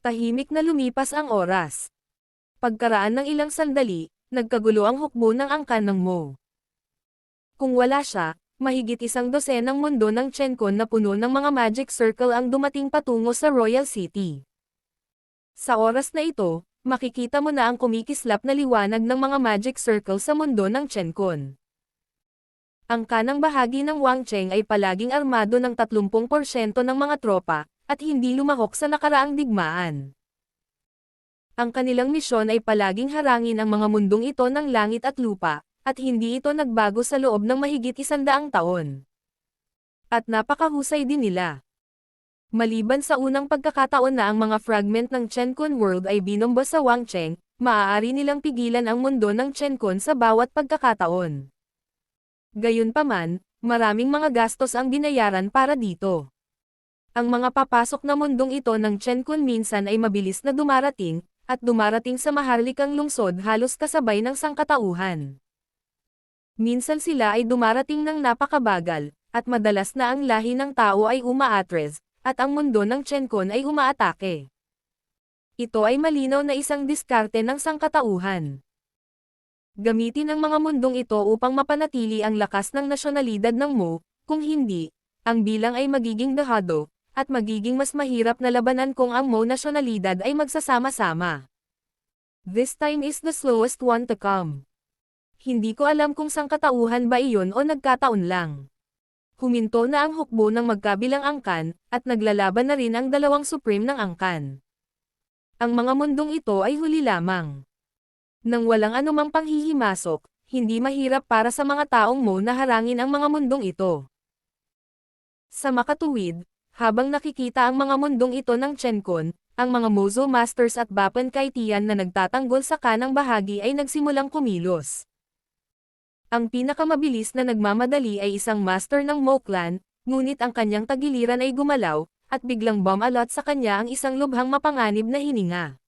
Tahimik na lumipas ang oras. Pagkaraan ng ilang sandali, nagkagulo ang hukbo ng angkan ng Mo. Kung wala siya, mahigit 100 ng mundo ng Chencon na puno ng mga magic circle ang dumating patungo sa Royal City. Sa oras na ito, makikita mo na ang kumikislap na liwanag ng mga magic circle sa mundo ng Chencon. Ang kanang bahagi ng Wangcheng ay palaging armado ng 30% ng mga tropa, at hindi lumahok sa nakaraang digmaan. Ang kanilang misyon ay palaging harangin ang mga mundong ito ng langit at lupa, at hindi ito nagbago sa loob ng mahigit 100 taon. At napakahusay din nila. Maliban sa unang pagkakataon na ang mga fragment ng Chencon World ay binomba sa Wangcheng, maaari nilang pigilan ang mundo ng Chencon sa bawat pagkakataon. Gayunpaman, maraming mga gastos ang binayaran para dito. Ang mga papasok na mundong ito ng Chencon minsan ay mabilis na dumarating, at dumarating sa maharlikang lungsod halos kasabay ng sangkatauhan. Minsan sila ay dumarating ng napakabagal, at madalas na ang lahi ng tao ay umaatres, at ang mundo ng Chencon ay umaatake. Ito ay malinaw na isang diskarte ng sangkatauhan. Gamitin ang mga mundong ito upang mapanatili ang lakas ng nasyonalidad ng Mo, kung hindi, ang bilang ay magiging dehado, at magiging mas mahirap na labanan kung ang Mo nasyonalidad ay magsasama-sama. This time is the slowest one to come. Hindi ko alam kung sangkatauhan ba iyon o nagkataon lang. Huminto na ang hukbo ng magkabilang angkan, at naglalaban na rin ang dalawang supreme ng angkan. Ang mga mundong ito ay huli lamang. Nang walang anumang panghihimasok, hindi mahirap para sa mga taong Mo na harangin ang mga mundong ito. Sa makatuwid, habang nakikita ang mga mundong ito ng Chencon, ang mga Mozo Masters at Bapan Kaitian na nagtatanggol sa kanang bahagi ay nagsimulang kumilos. Ang pinakamabilis na nagmamadali ay isang master ng Mo Clan, ngunit ang kanyang tagiliran ay gumalaw, at biglang bumalot sa kanya ang isang lubhang mapanganib na hininga.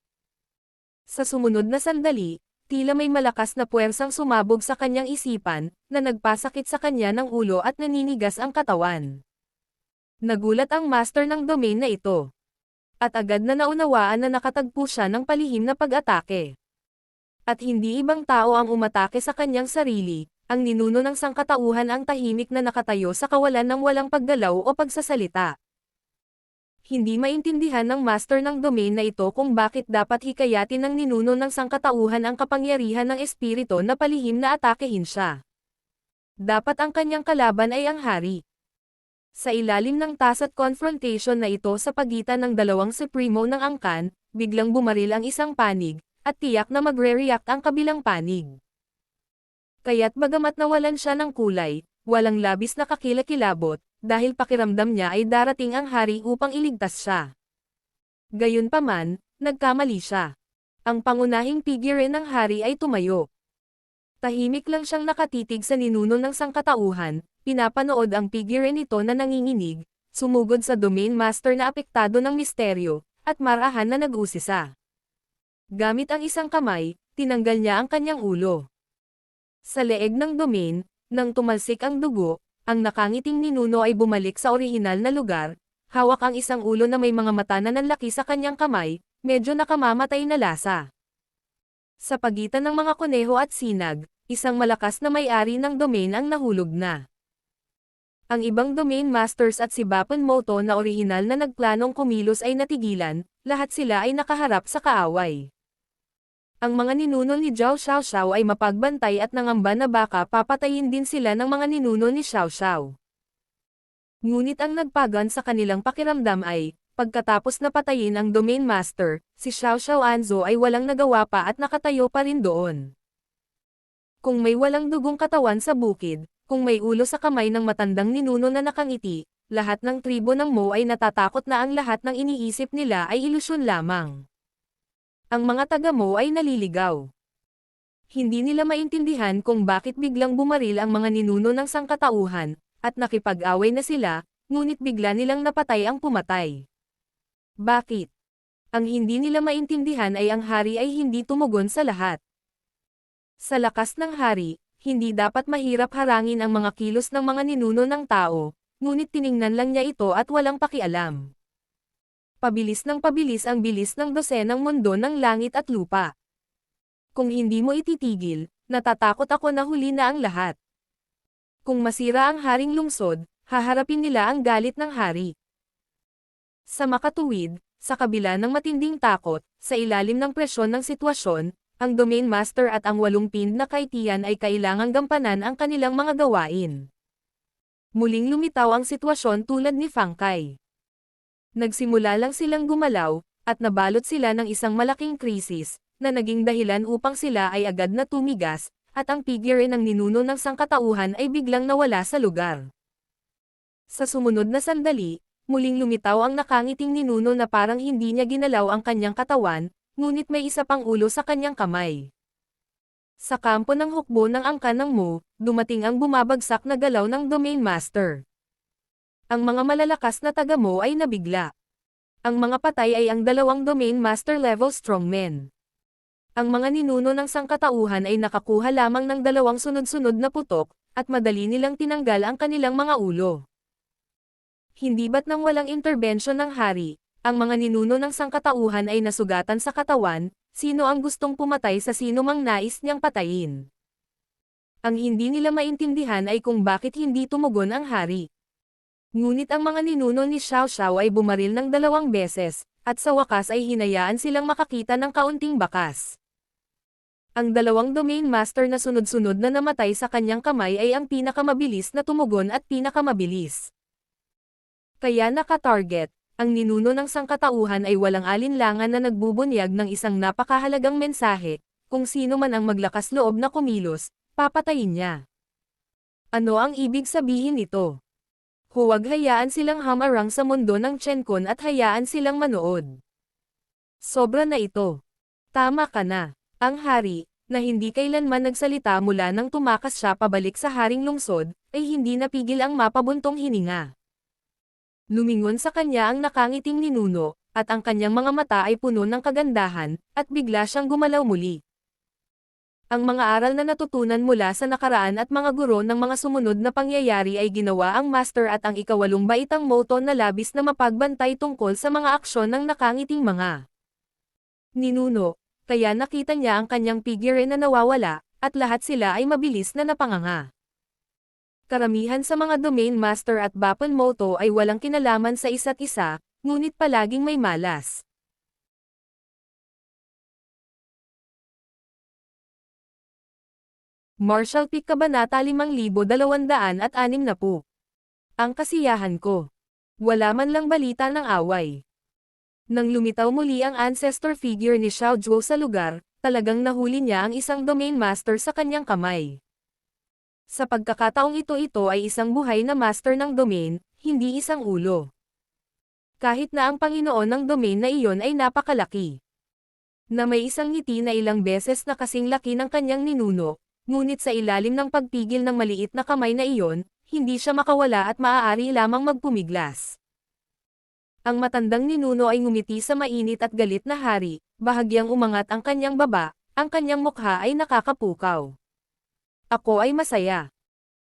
Sa sumunod na sandali, tila may malakas na puwersang sumabog sa kanyang isipan, na nagpasakit sa kanya ng ulo at naninigas ang katawan. Nagulat ang master ng domain na ito. At agad na naunawaan na nakatagpo siya ng palihim na pag-atake. At hindi ibang tao ang umatake sa kanyang sarili, ang ninuno ng sangkatauhan ang tahimik na nakatayo sa kawalan ng walang paggalaw o pagsasalita. Hindi maintindihan ng master ng domain na ito kung bakit dapat hikayatin ng ninuno ng sangkatauhan ang kapangyarihan ng espiritu na palihim na atakehin siya. Dapat ang kanyang kalaban ay ang hari. Sa ilalim ng tasat confrontation na ito sa pagitan ng dalawang supremo ng angkan, biglang bumaril ang isang panig, at tiyak na magre-react ang kabilang panig. Kaya't bagamat nawalan siya ng kulay, walang labis na kakilakilabot, dahil pakiramdam niya ay darating ang hari upang iligtas siya. Gayunpaman, nagkamali siya. Ang pangunahing figure ng hari ay tumayo. Tahimik lang siyang nakatitig sa ninuno ng sangkatauhan, pinapanood ang figure nito na nanginginig, sumugod sa domain master na apektado ng misteryo, at marahan na nag-usisa. Gamit ang isang kamay, tinanggal niya ang kanyang ulo. Sa leeg ng domain, nang tumalsik ang dugo, ang nakangiting ninuno ay bumalik sa orihinal na lugar, hawak ang isang ulo na may mga mata na nanlaki sa kanyang kamay, medyo nakamamatay na lasa. Sa pagitan ng mga kuneho at sinag, isang malakas na may-ari ng domain ang nahulog na. Ang ibang domain masters at si Baponmoto na orihinal na nagplanong kumilos ay natigilan, lahat sila ay nakaharap sa kaaway. Ang mga ninuno ni Zhao Xiaoxiao ay mapagbantay at nangamba na baka papatayin din sila ng mga ninuno ni Xiaoxiao. Ngunit ang nagpagan sa kanilang pakiramdam ay, pagkatapos na patayin ang domain master, si Xiaoxiao Anzo ay walang nagawa pa at nakatayo pa rin doon. Kung may walang dugong katawan sa bukid, kung may ulo sa kamay ng matandang ninuno na nakangiti, lahat ng tribo ng Mo ay natatakot na ang lahat ng iniisip nila ay ilusyon lamang. Ang mga taga-Mo ay naliligaw. Hindi nila maintindihan kung bakit biglang bumaril ang mga ninuno ng sangkatauhan, at nakipag-away na sila, ngunit bigla nilang napatay ang pumatay. Bakit? Ang hindi nila maintindihan ay ang hari ay hindi tumugon sa lahat. Sa lakas ng hari, hindi dapat mahirap harangin ang mga kilos ng mga ninuno ng tao, ngunit tiningnan lang niya ito at walang pakialam. Pabilis ang bilis ng dosenang mundo ng langit at lupa. Kung hindi mo ititigil, natatakot ako na huli na ang lahat. Kung masira ang haring lungsod, haharapin nila ang galit ng hari. Sa makatuwid, sa kabila ng matinding takot, sa ilalim ng presyon ng sitwasyon, ang domain master at ang 8 pinned na kaitian ay kailangang gampanan ang kanilang mga gawain. Muling lumitaw ang sitwasyon tulad ni Fang Kai. Nagsimula lang silang gumalaw, at nabalot sila ng isang malaking krisis, na naging dahilan upang sila ay agad na tumigas, at ang figure ng ninuno ng sangkatauhan ay biglang nawala sa lugar. Sa sumunod na sandali, muling lumitaw ang nakangiting ninuno na parang hindi niya ginalaw ang kanyang katawan, ngunit may isa pang ulo sa kanyang kamay. Sa kampo ng hukbo ng angkan ng Mo, dumating ang bumabagsak na galaw ng domain master. Ang mga malalakas na taga-Mo ay nabigla. Ang mga patay ay ang 2 domain master level strongmen. Ang mga ninuno ng sangkatauhan ay nakakuha lamang ng 2 sunod-sunod na putok, at madali nilang tinanggal ang kanilang mga ulo. Hindi ba't nang walang intervention ng hari, ang mga ninuno ng sangkatauhan ay nasugatan sa katawan, sino ang gustong pumatay sa sino mang nais niyang patayin? Ang hindi nila maintindihan ay kung bakit hindi tumugon ang hari. Ngunit ang mga ninuno ni Xiaoxiao ay bumaril ng 2 beses, at sa wakas ay hinayaan silang makakita ng kaunting bakas. Ang 2 domain master na sunod-sunod na namatay sa kanyang kamay ay ang pinakamabilis na tumugon at pinakamabilis. Kaya naka-target, ang ninuno ng sangkatauhan ay walang alinlangan na nagbubunyag ng isang napakahalagang mensahe, kung sino man ang maglakas loob na kumilos, papatayin niya. Ano ang ibig sabihin nito? Huwag hayaan silang hamarang sa mundo ng Chenkon at hayaan silang manood. Sobra na ito. Tama ka na. Ang hari, na hindi kailanman nagsalita mula nang tumakas siya pabalik sa haring lungsod, ay hindi napigil ang mapabuntong hininga. Lumingon sa kanya ang nakangiting ninuno, at ang kanyang mga mata ay puno ng kagandahan, at bigla siyang gumalaw muli. Ang mga aral na natutunan mula sa nakaraan at mga guro ng mga sumunod na pangyayari ay ginawa ang master at ang ika-8 baitang moto na labis na mapagbantay tungkol sa mga aksyon ng nakangiting mga ninuno, kaya nakita niya ang kanyang figure na nawawala, at lahat sila ay mabilis na napanganga. Karamihan sa mga domain master at Baponmoto ay walang kinalaman sa isa't isa, ngunit palaging may malas. Marshall Peak Kabanata 5260. Ang kasiyahan ko. Wala man lang balita ng away. Nang lumitaw muli ang ancestor figure ni Xiao Zhuo sa lugar, talagang nahuli niya ang isang domain master sa kanyang kamay. Sa pagkakataong ito ay isang buhay na master ng domain, hindi isang ulo. Kahit na ang Panginoon ng domain na iyon ay napakalaki. Na may isang ngiti na ilang beses na kasing laki ng kanyang ninuno, ngunit sa ilalim ng pagpigil ng maliit na kamay na iyon, hindi siya makawala at maaari lamang magpumiglas. Ang matandang ninuno ay ngumiti sa mainit at galit na hari, bahagyang umangat ang kanyang baba, ang kanyang mukha ay nakakapukaw. Ako ay masaya.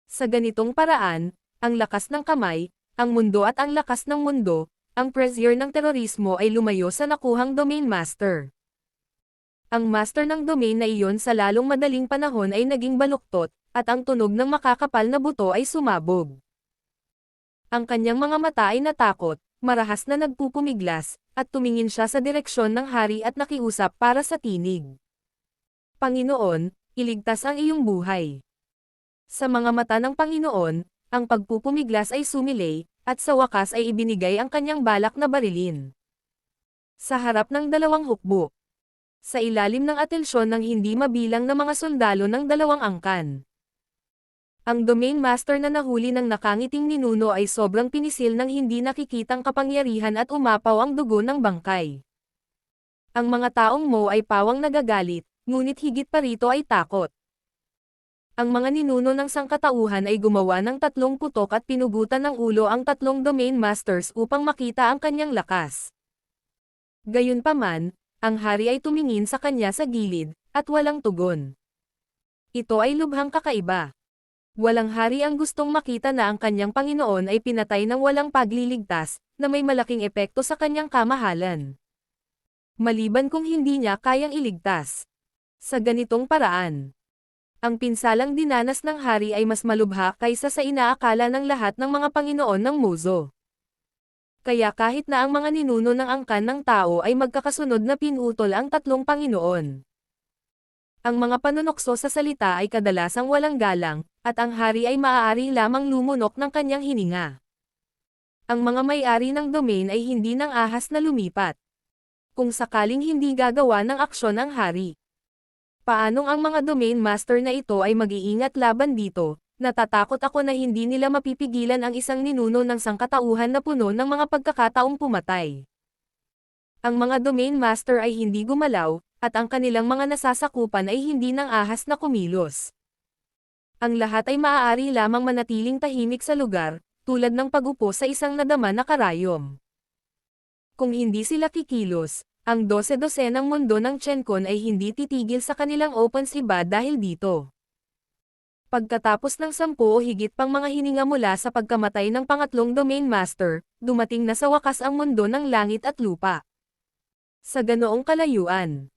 Sa ganitong paraan, ang lakas ng kamay, ang mundo at ang lakas ng mundo, ang pressure ng terorismo ay lumayo sa nakuhang domain master. Ang master ng domain na iyon sa lalong madaling panahon ay naging baluktot, at ang tunog ng makakapal na buto ay sumabog. Ang kanyang mga mata ay natakot, marahas na nagpupumiglas, at tumingin siya sa direksyon ng hari at nakiusap para sa tinig. Panginoon, iligtas ang iyong buhay. Sa mga mata ng Panginoon, ang pagpupumiglas ay sumilay, at sa wakas ay ibinigay ang kanyang balak na barilin. Sa harap ng dalawang hukbo. Sa ilalim ng atensyon ng hindi mabilang na mga sundalo ng dalawang angkan. Ang domain master na nahuli ng nakangiting ninuno ay sobrang pinisil ng hindi nakikitang kapangyarihan at umapaw ang dugo ng bangkay. Ang mga taong Mo ay pawang nagagalit, ngunit higit pa rito ay takot. Ang mga ninuno ng sangkatauhan ay gumawa ng 3 putok at pinugutan ng ulo ang 3 domain masters upang makita ang kanyang lakas. Gayunpaman, ang hari ay tumingin sa kanya sa gilid, at walang tugon. Ito ay lubhang kakaiba. Walang hari ang gustong makita na ang kanyang Panginoon ay pinatay ng walang pagliligtas, na may malaking epekto sa kanyang kamahalan. Maliban kung hindi niya kayang iligtas. Sa ganitong paraan, ang pinsalang dinanas ng hari ay mas malubha kaysa sa inaakala ng lahat ng mga Panginoon ng Muzo. Kaya kahit na ang mga ninuno ng angkan ng tao ay magkakasunod na pinutol ang 3 Panginoon. Ang mga panunokso sa salita ay kadalasang walang galang, at ang hari ay maaari lamang lumunok ng kanyang hininga. Ang mga may-ari ng domain ay hindi nang ahas na lumipat. Kung sakaling hindi gagawa ng aksyon ang hari. Paanong ang mga domain master na ito ay mag-iingat laban dito? Natatakot ako na hindi nila mapipigilan ang isang ninuno ng sangkatauhan na puno ng mga pagkakataong pumatay. Ang mga domain master ay hindi gumalaw, at ang kanilang mga nasasakupan ay hindi nang ahas na kumilos. Ang lahat ay maaari lamang manatiling tahimik sa lugar, tulad ng pag-upo sa isang nadama na karayom. Kung hindi sila kikilos, ang 12 ng mundo ng Chenkon ay hindi titigil sa kanilang open siba dahil dito. Pagkatapos ng 10 o higit pang mga hininga mula sa pagkamatay ng pangatlong domain master, dumating na sa wakas ang mundo ng langit at lupa. Sa ganoong kalayuan.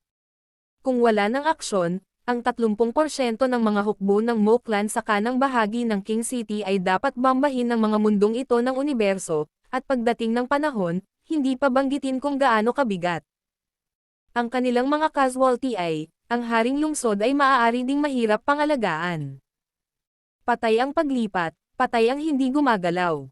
Kung wala ng aksyon, ang 30% ng mga hukbo ng Mo Clan sa kanang bahagi ng King City ay dapat bombahin ng mga mundong ito ng universo, at pagdating ng panahon, hindi pa banggitin kung gaano kabigat. Ang kanilang mga casualty ay, ang haring lungsod ay maaari ding mahirap pangalagaan. Patay ang paglipat, patay ang hindi gumagalaw.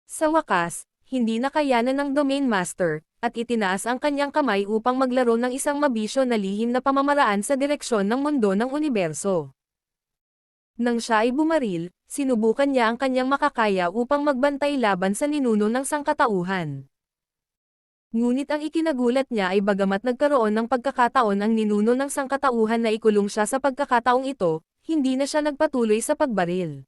Sa wakas, hindi nakayanan ng domain master, at itinaas ang kanyang kamay upang maglaro ng isang mabisyo na lihim na pamamaraan sa direksyon ng mundo ng universo. Nang siya ay bumaril, sinubukan niya ang kanyang makakaya upang magbantay laban sa ninuno ng sangkatauhan. Ngunit ang ikinagulat niya ay bagamat nagkaroon ng pagkakataon ang ninuno ng sangkatauhan na ikulong siya sa pagkakataong ito, hindi na siya nagpatuloy sa pagbaril.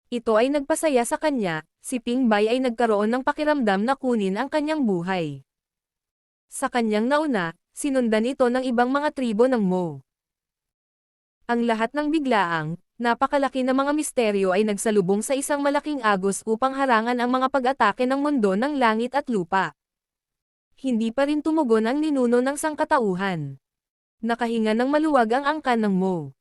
Ito ay nagpasaya sa kanya, si Ping Bai ay nagkaroon ng pakiramdam na kunin ang kanyang buhay. Sa kanyang nauna, sinundan ito ng ibang mga tribo ng Mo. Ang lahat ng biglaang, napakalaki na mga misteryo ay nagsalubong sa isang malaking agos upang harangan ang mga pag-atake ng mundo ng langit at lupa. Hindi pa rin tumugon ang ninuno ng sangkatauhan. Nakahinga ng maluwag ang angkan ng Mo.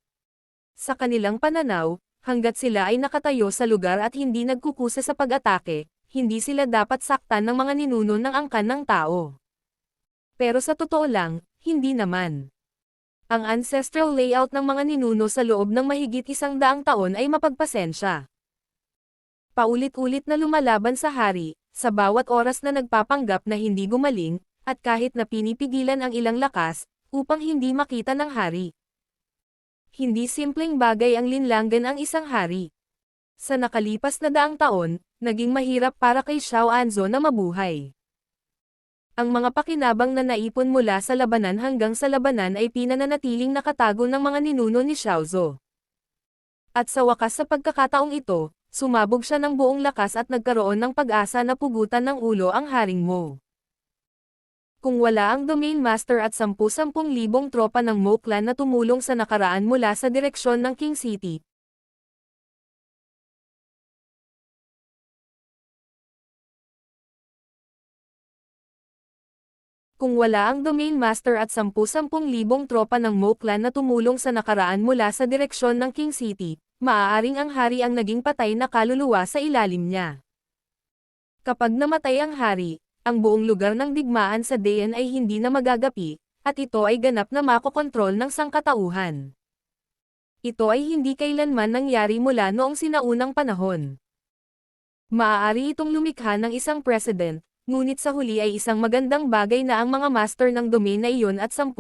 Sa kanilang pananaw, hanggat sila ay nakatayo sa lugar at hindi nagkukusa sa pag-atake, hindi sila dapat saktan ng mga ninuno ng angkan ng tao. Pero sa totoo lang, hindi naman. Ang ancestral layout ng mga ninuno sa loob ng mahigit 100 taon ay mapagpasensya. Paulit-ulit na lumalaban sa hari, sa bawat oras na nagpapanggap na hindi gumaling, at kahit na pinipigilan ang ilang lakas, upang hindi makita ng hari. Hindi simpleng bagay ang linlanggan ang isang hari. Sa nakalipas na daang taon, naging mahirap para kay Xiao Anzo na mabuhay. Ang mga pakinabang na naipon mula sa labanan hanggang sa labanan ay pinananatiling nakatago ng mga ninuno ni Xiaozo. At sa wakas sa pagkakataong ito, sumabog siya ng buong lakas at nagkaroon ng pag-asa na pugutan ng ulo ang Haring Mo. Kung wala ang Domain Master at 10,000 tropa ng Mo Clan na tumulong sa nakaraan mula sa direksyon ng King City, kung wala ang Domain Master at 10,000 tropa ng Mo Clan na tumulong sa nakaraan mula sa direksyon ng King City, maaaring ang hari ang naging patay na kaluluwa sa ilalim niya. Kapag namatay ang hari, ang buong lugar ng digmaan sa Dayan ay hindi na magagapi, at ito ay ganap na makokontrol ng sangkatauhan. Ito ay hindi kailanman nangyari mula noong sinaunang panahon. Maaari itong lumikha ng isang president, ngunit sa huli ay isang magandang bagay na ang mga master ng domain na iyon at 10,000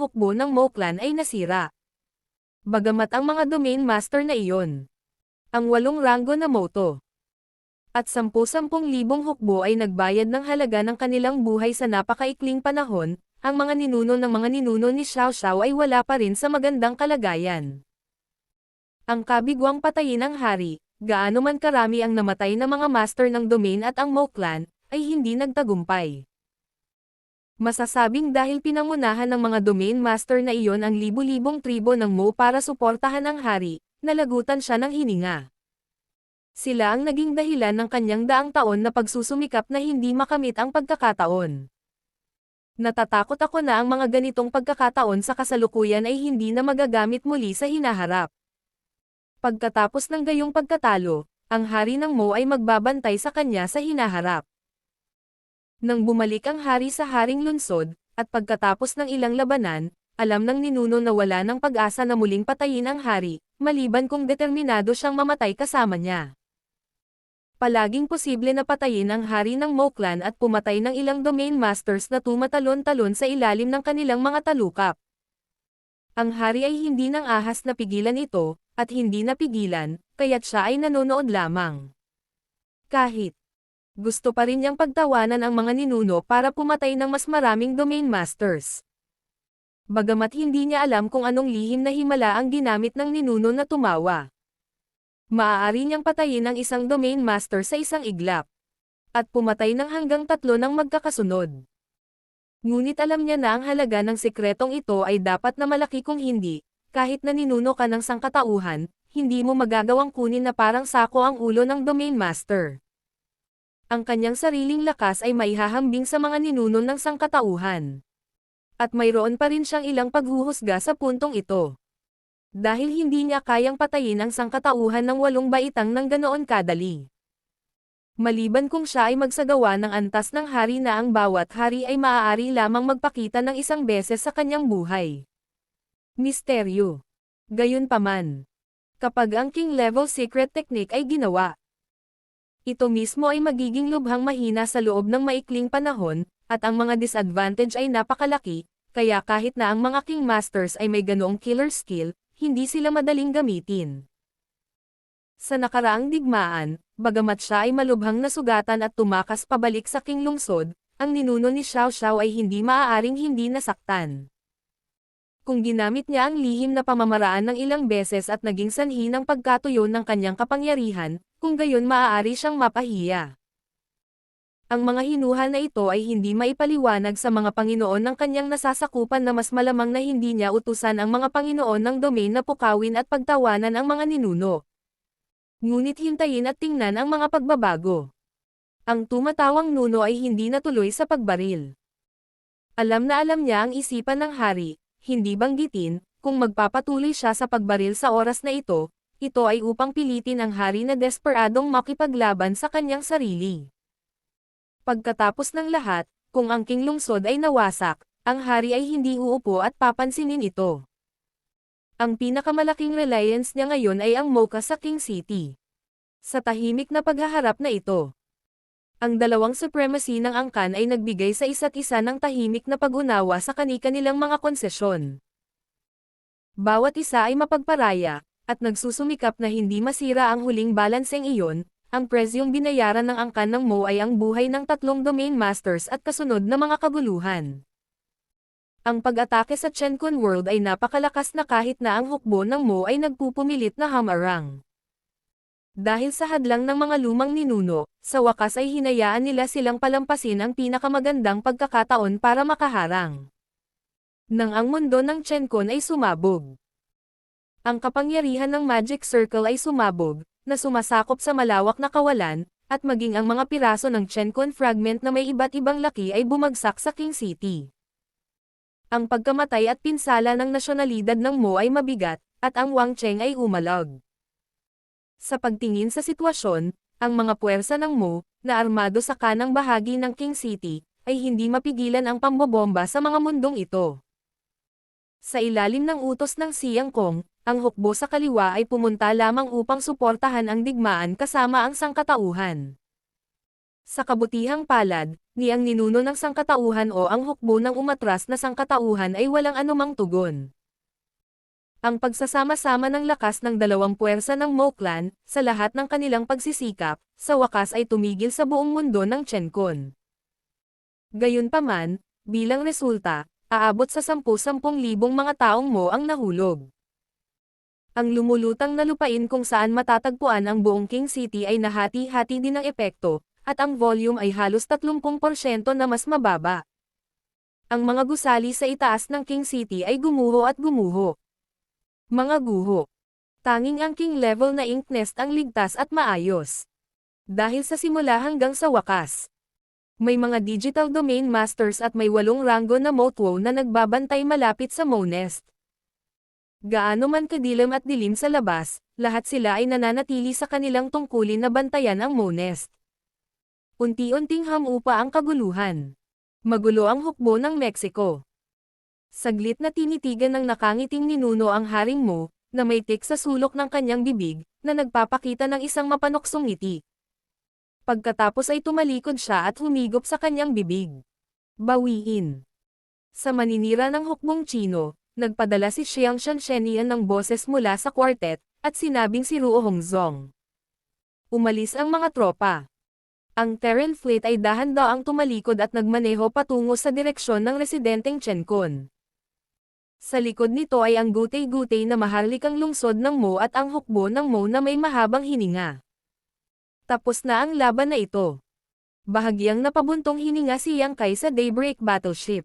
hukbo ng Mo Clan ay nasira. Bagamat ang mga domain master na iyon, ang 8 ranggo na moto, at 10,000 hukbo ay nagbayad ng halaga ng kanilang buhay sa napakaikling panahon, ang mga ninuno ng mga ninuno ni Xiao Xiao ay wala pa rin sa magandang kalagayan. Ang kabigwang patayin ng hari, gaano man karami ang namatay na mga master ng domain at ang Mo Clan, ay hindi nagtagumpay. Masasabing dahil pinangunahan ng mga domain master na iyon ang libu-libong tribo ng Mo para suportahan ang hari, nalagutan siya ng hininga. Sila ang naging dahilan ng kanyang daang taon na pagsusumikap na hindi makamit ang pagkakataon. Natatakot ako na ang mga ganitong pagkakataon sa kasalukuyan ay hindi na magagamit muli sa hinaharap. Pagkatapos ng gayong pagkatalo, ang hari ng Mo ay magbabantay sa kanya sa hinaharap. Nang bumalik ang hari sa Haring Lunsod, at pagkatapos ng ilang labanan, alam ng ninuno na wala ng pag-asa na muling patayin ang hari, maliban kung determinado siyang mamatay kasama niya. Palaging posible na patayin ang hari ng Mo Clan at pumatay ng ilang domain masters na tumatalon-talon sa ilalim ng kanilang mga talukap. Ang hari ay hindi nang ahas na pigilan ito, at hindi napigilan, kaya't siya ay nanonood lamang. Kahit gusto pa rin niyang pagtawanan ang mga ninuno para pumatay ng mas maraming domain masters. Bagamat hindi niya alam kung anong lihim na himala ang ginamit ng ninuno na tumawa. Maaari niyang patayin ang isang domain master sa isang iglap. At pumatay ng hanggang 3 ng magkakasunod. Ngunit alam niya na ang halaga ng sikretong ito ay dapat na malaki kung hindi, kahit na ninuno ka ng sangkatauhan, hindi mo magagawang kunin na parang sako ang ulo ng domain master. Ang kanyang sariling lakas ay maihahambing sa mga ninuno ng sangkatauhan. At mayroon pa rin siyang ilang paghuhusga sa puntong ito. Dahil hindi niya kayang patayin ang sangkatauhan ng 8 baitang ng ganoon kadali. Maliban kung siya ay magsagawa ng antas ng hari na ang bawat hari ay maaari lamang magpakita ng isang beses sa kanyang buhay. Misteryo. Gayunpaman, kapag ang king level secret technique ay ginawa, ito mismo ay magiging lubhang mahina sa loob ng maikling panahon, at ang mga disadvantage ay napakalaki, kaya kahit na ang mga king masters ay may ganoong killer skill, hindi sila madaling gamitin. Sa nakaraang digmaan, bagamat siya ay malubhang nasugatan at tumakas pabalik sa king lungsod, ang ninuno ni Xiao Xiao ay hindi maaaring hindi nasaktan. Kung ginamit niya ang lihim na pamamaraan ng ilang beses at naging sanhi ng pagkatuyo ng kanyang kapangyarihan, kung gayon maaari siyang mapahiya. Ang mga hinuha na ito ay hindi maipaliwanag sa mga Panginoon ng kanyang nasasakupan na mas malamang na hindi niya utusan ang mga Panginoon ng domain na pukawin at pagtawanan ang mga ninuno. Ngunit hintayin at tingnan ang mga pagbabago. Ang tumatawang nuno ay hindi natuloy sa pagbaril. Alam na alam niya ang isipan ng hari, hindi banggitin, kung magpapatuloy siya sa pagbaril sa oras na ito, ito ay upang pilitin ang hari na desperadong makipaglaban sa kanyang sarili. Pagkatapos ng lahat, kung ang king lungsod ay nawasak, ang hari ay hindi uupo at papansinin ito. Ang pinakamalaking reliance niya ngayon ay ang Mocha sa King City. Sa tahimik na paghaharap na ito, ang dalawang supremacy ng angkan ay nagbigay sa isa't isa ng tahimik na pag-unawa sa kani-kanilang mga konsesyon. Bawat isa ay mapagparaya, at nagsusumikap na hindi masira ang huling balanseng iyon. Ang presyong binayaran ng angkan ng Mo ay ang buhay ng 3 domain masters at kasunod na mga kaguluhan. Ang pag-atake sa Chenkun World ay napakalakas na kahit na ang hukbo ng Mo ay nagpupumilit na hamarang. Dahil sa hadlang ng mga lumang ninuno, sa wakas ay hinayaan nila silang palampasin ang pinakamagandang pagkakataon para makaharang. Nang ang mundo ng Chenkun ay sumabog. Ang kapangyarihan ng Magic Circle ay sumabog, na sumasakop sa malawak na kawalan, at maging ang mga piraso ng Chenkun fragment na may iba't ibang laki ay bumagsak sa King City. Ang pagkamatay at pinsala ng nasyonalidad ng Mo ay mabigat, at ang Wang Cheng ay umalag. Sa pagtingin sa sitwasyon, ang mga puwersa ng Mo, na armado sa kanang bahagi ng King City, ay hindi mapigilan ang pambobomba sa mga mundong ito. Sa ilalim ng utos ng Siang Kong, ang hukbo sa kaliwa ay pumunta lamang upang suportahan ang digmaan kasama ang sangkatauhan. Sa kabutihang palad, ni ang ninuno ng sangkatauhan o ang hukbo ng umatras na sangkatauhan ay walang anumang tugon. Ang pagsasama-sama ng lakas ng dalawang puwersa ng Mo Clan, sa lahat ng kanilang pagsisikap, sa wakas ay tumigil sa buong mundo ng Chenkun. Gayunpaman, bilang resulta, aabot sa 10,000 mga taong Mo ang nahulog. Ang lumulutang na lupain kung saan matatagpuan ang buong King City ay nahati-hati din ng epekto, at ang volume ay halos 30% na mas mababa. Ang mga gusali sa itaas ng King City ay gumuho at gumuho. Mga guho. Tanging ang king level na ink nest ang ligtas at maayos. Dahil sa simula hanggang sa wakas. May mga digital domain masters at may 8 ranggo na Motwo na nagbabantay malapit sa Mo Nest. Gaano man kadilim at dilim sa labas, lahat sila ay nananatili sa kanilang tungkulin na bantayan ang Mo Nest. Unti-unting hamupa ang kaguluhan. Magulo ang hukbo ng Mexico. Saglit na tinitigan ng nakangiting ninuno ang haring Mo, na may tik sa sulok ng kanyang bibig, na nagpapakita ng isang mapanuksong ngiti. Pagkatapos ay tumalikod siya at humigop sa kanyang bibig. Bawiin. Sa maninira ng hukbong Chino, nagpadala si Xiang Shanshenian ng boses mula sa quartet, at sinabing si Ruo Hongzong. Umalis ang mga tropa. Ang Terran Fleet ay dahan-daang tumalikod at nagmaneho patungo sa direksyon ng residenteng Chenkun. Sa likod nito ay ang gutay-gutay na maharlikang lungsod ng Mo at ang hukbo ng Mo na may mahabang hininga. Tapos na ang laban na ito. Bahagyang napabuntong hininga si Yang Kai sa Daybreak Battleship.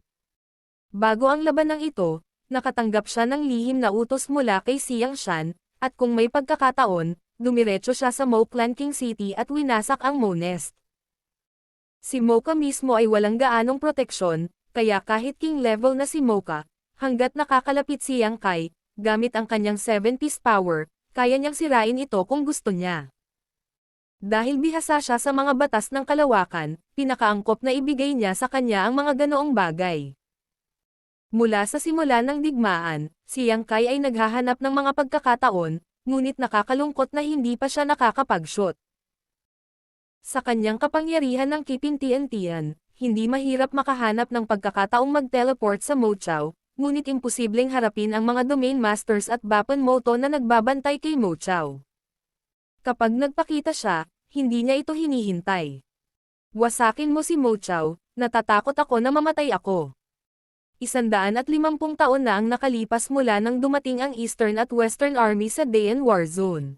Bago ang labanang ito, nakatanggap siya ng lihim na utos mula kay Siang Shan, at kung may pagkakataon, dumiretso siya sa Mo Clan King City at winasak ang Mo Nest. Si Mocha mismo ay walang gaanong proteksyon, kaya kahit king level na si Mocha, hanggat nakakalapit si Yang Kai, gamit ang kanyang 7-piece power, kaya niyang sirain ito kung gusto niya. Dahil bihasa siya sa mga batas ng kalawakan, pinakaangkop na ibigay niya sa kanya ang mga ganoong bagay. Mula sa simula ng digmaan, si Yang Kai ay naghahanap ng mga pagkakataon, ngunit nakakalungkot na hindi pa siya nakakapag-shoot. Sa kanyang kapangyarihan ng kipintian-tian, hindi mahirap makahanap ng pagkakataong mag-teleport sa Mochao, ngunit imposibleng harapin ang mga domain masters at Bapan Moto na nagbabantay kay Mochao. Kapag nagpakita siya, hindi niya ito hinihintay. Wasakin mo si Mochao, natatakot ako na mamatay ako. 150 taon na ang nakalipas mula nang dumating ang Eastern at Western Army sa Dayan War Zone.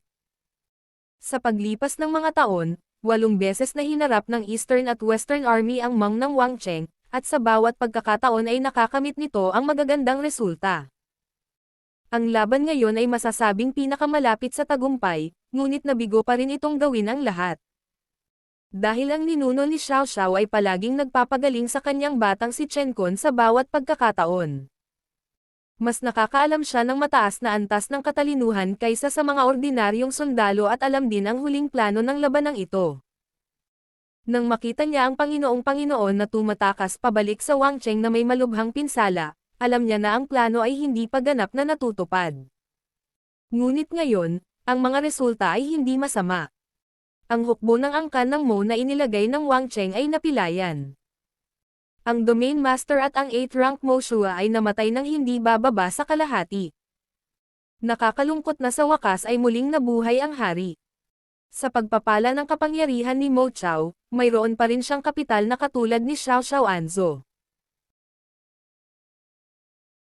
Sa paglipas ng mga taon, 8 beses na hinarap ng Eastern at Western Army ang Mang ng Wang Cheng, at sa bawat pagkakataon ay nakakamit nito ang magagandang resulta. Ang laban ngayon ay masasabing pinakamalapit sa tagumpay, ngunit nabigo pa rin itong gawin ang lahat. Dahil ang ninuno ni Xiao Xiao ay palaging nagpapagaling sa kanyang batang si Chenkun sa bawat pagkakataon. Mas nakakaalam siya ng mataas na antas ng katalinuhan kaysa sa mga ordinaryong sundalo at alam din ang huling plano ng labanang ito. Nang makita niya ang Panginoong na tumatakas pabalik sa Wang Cheng na may malubhang pinsala, alam niya na ang plano ay hindi pa ganap na natutupad. Ngunit ngayon, ang mga resulta ay hindi masama. Ang hukbo ng angkan ng Mo na inilagay ng Wang Cheng ay napilayan. Ang Domain Master at ang 8th rank Mo Shua ay namatay ng hindi bababa sa kalahati. Nakakalungkot na sa wakas ay muling nabuhay ang hari. Sa pagpapala ng kapangyarihan ni Mo Chao, mayroon pa rin siyang kapital na katulad ni Xiao Xiao Anzo.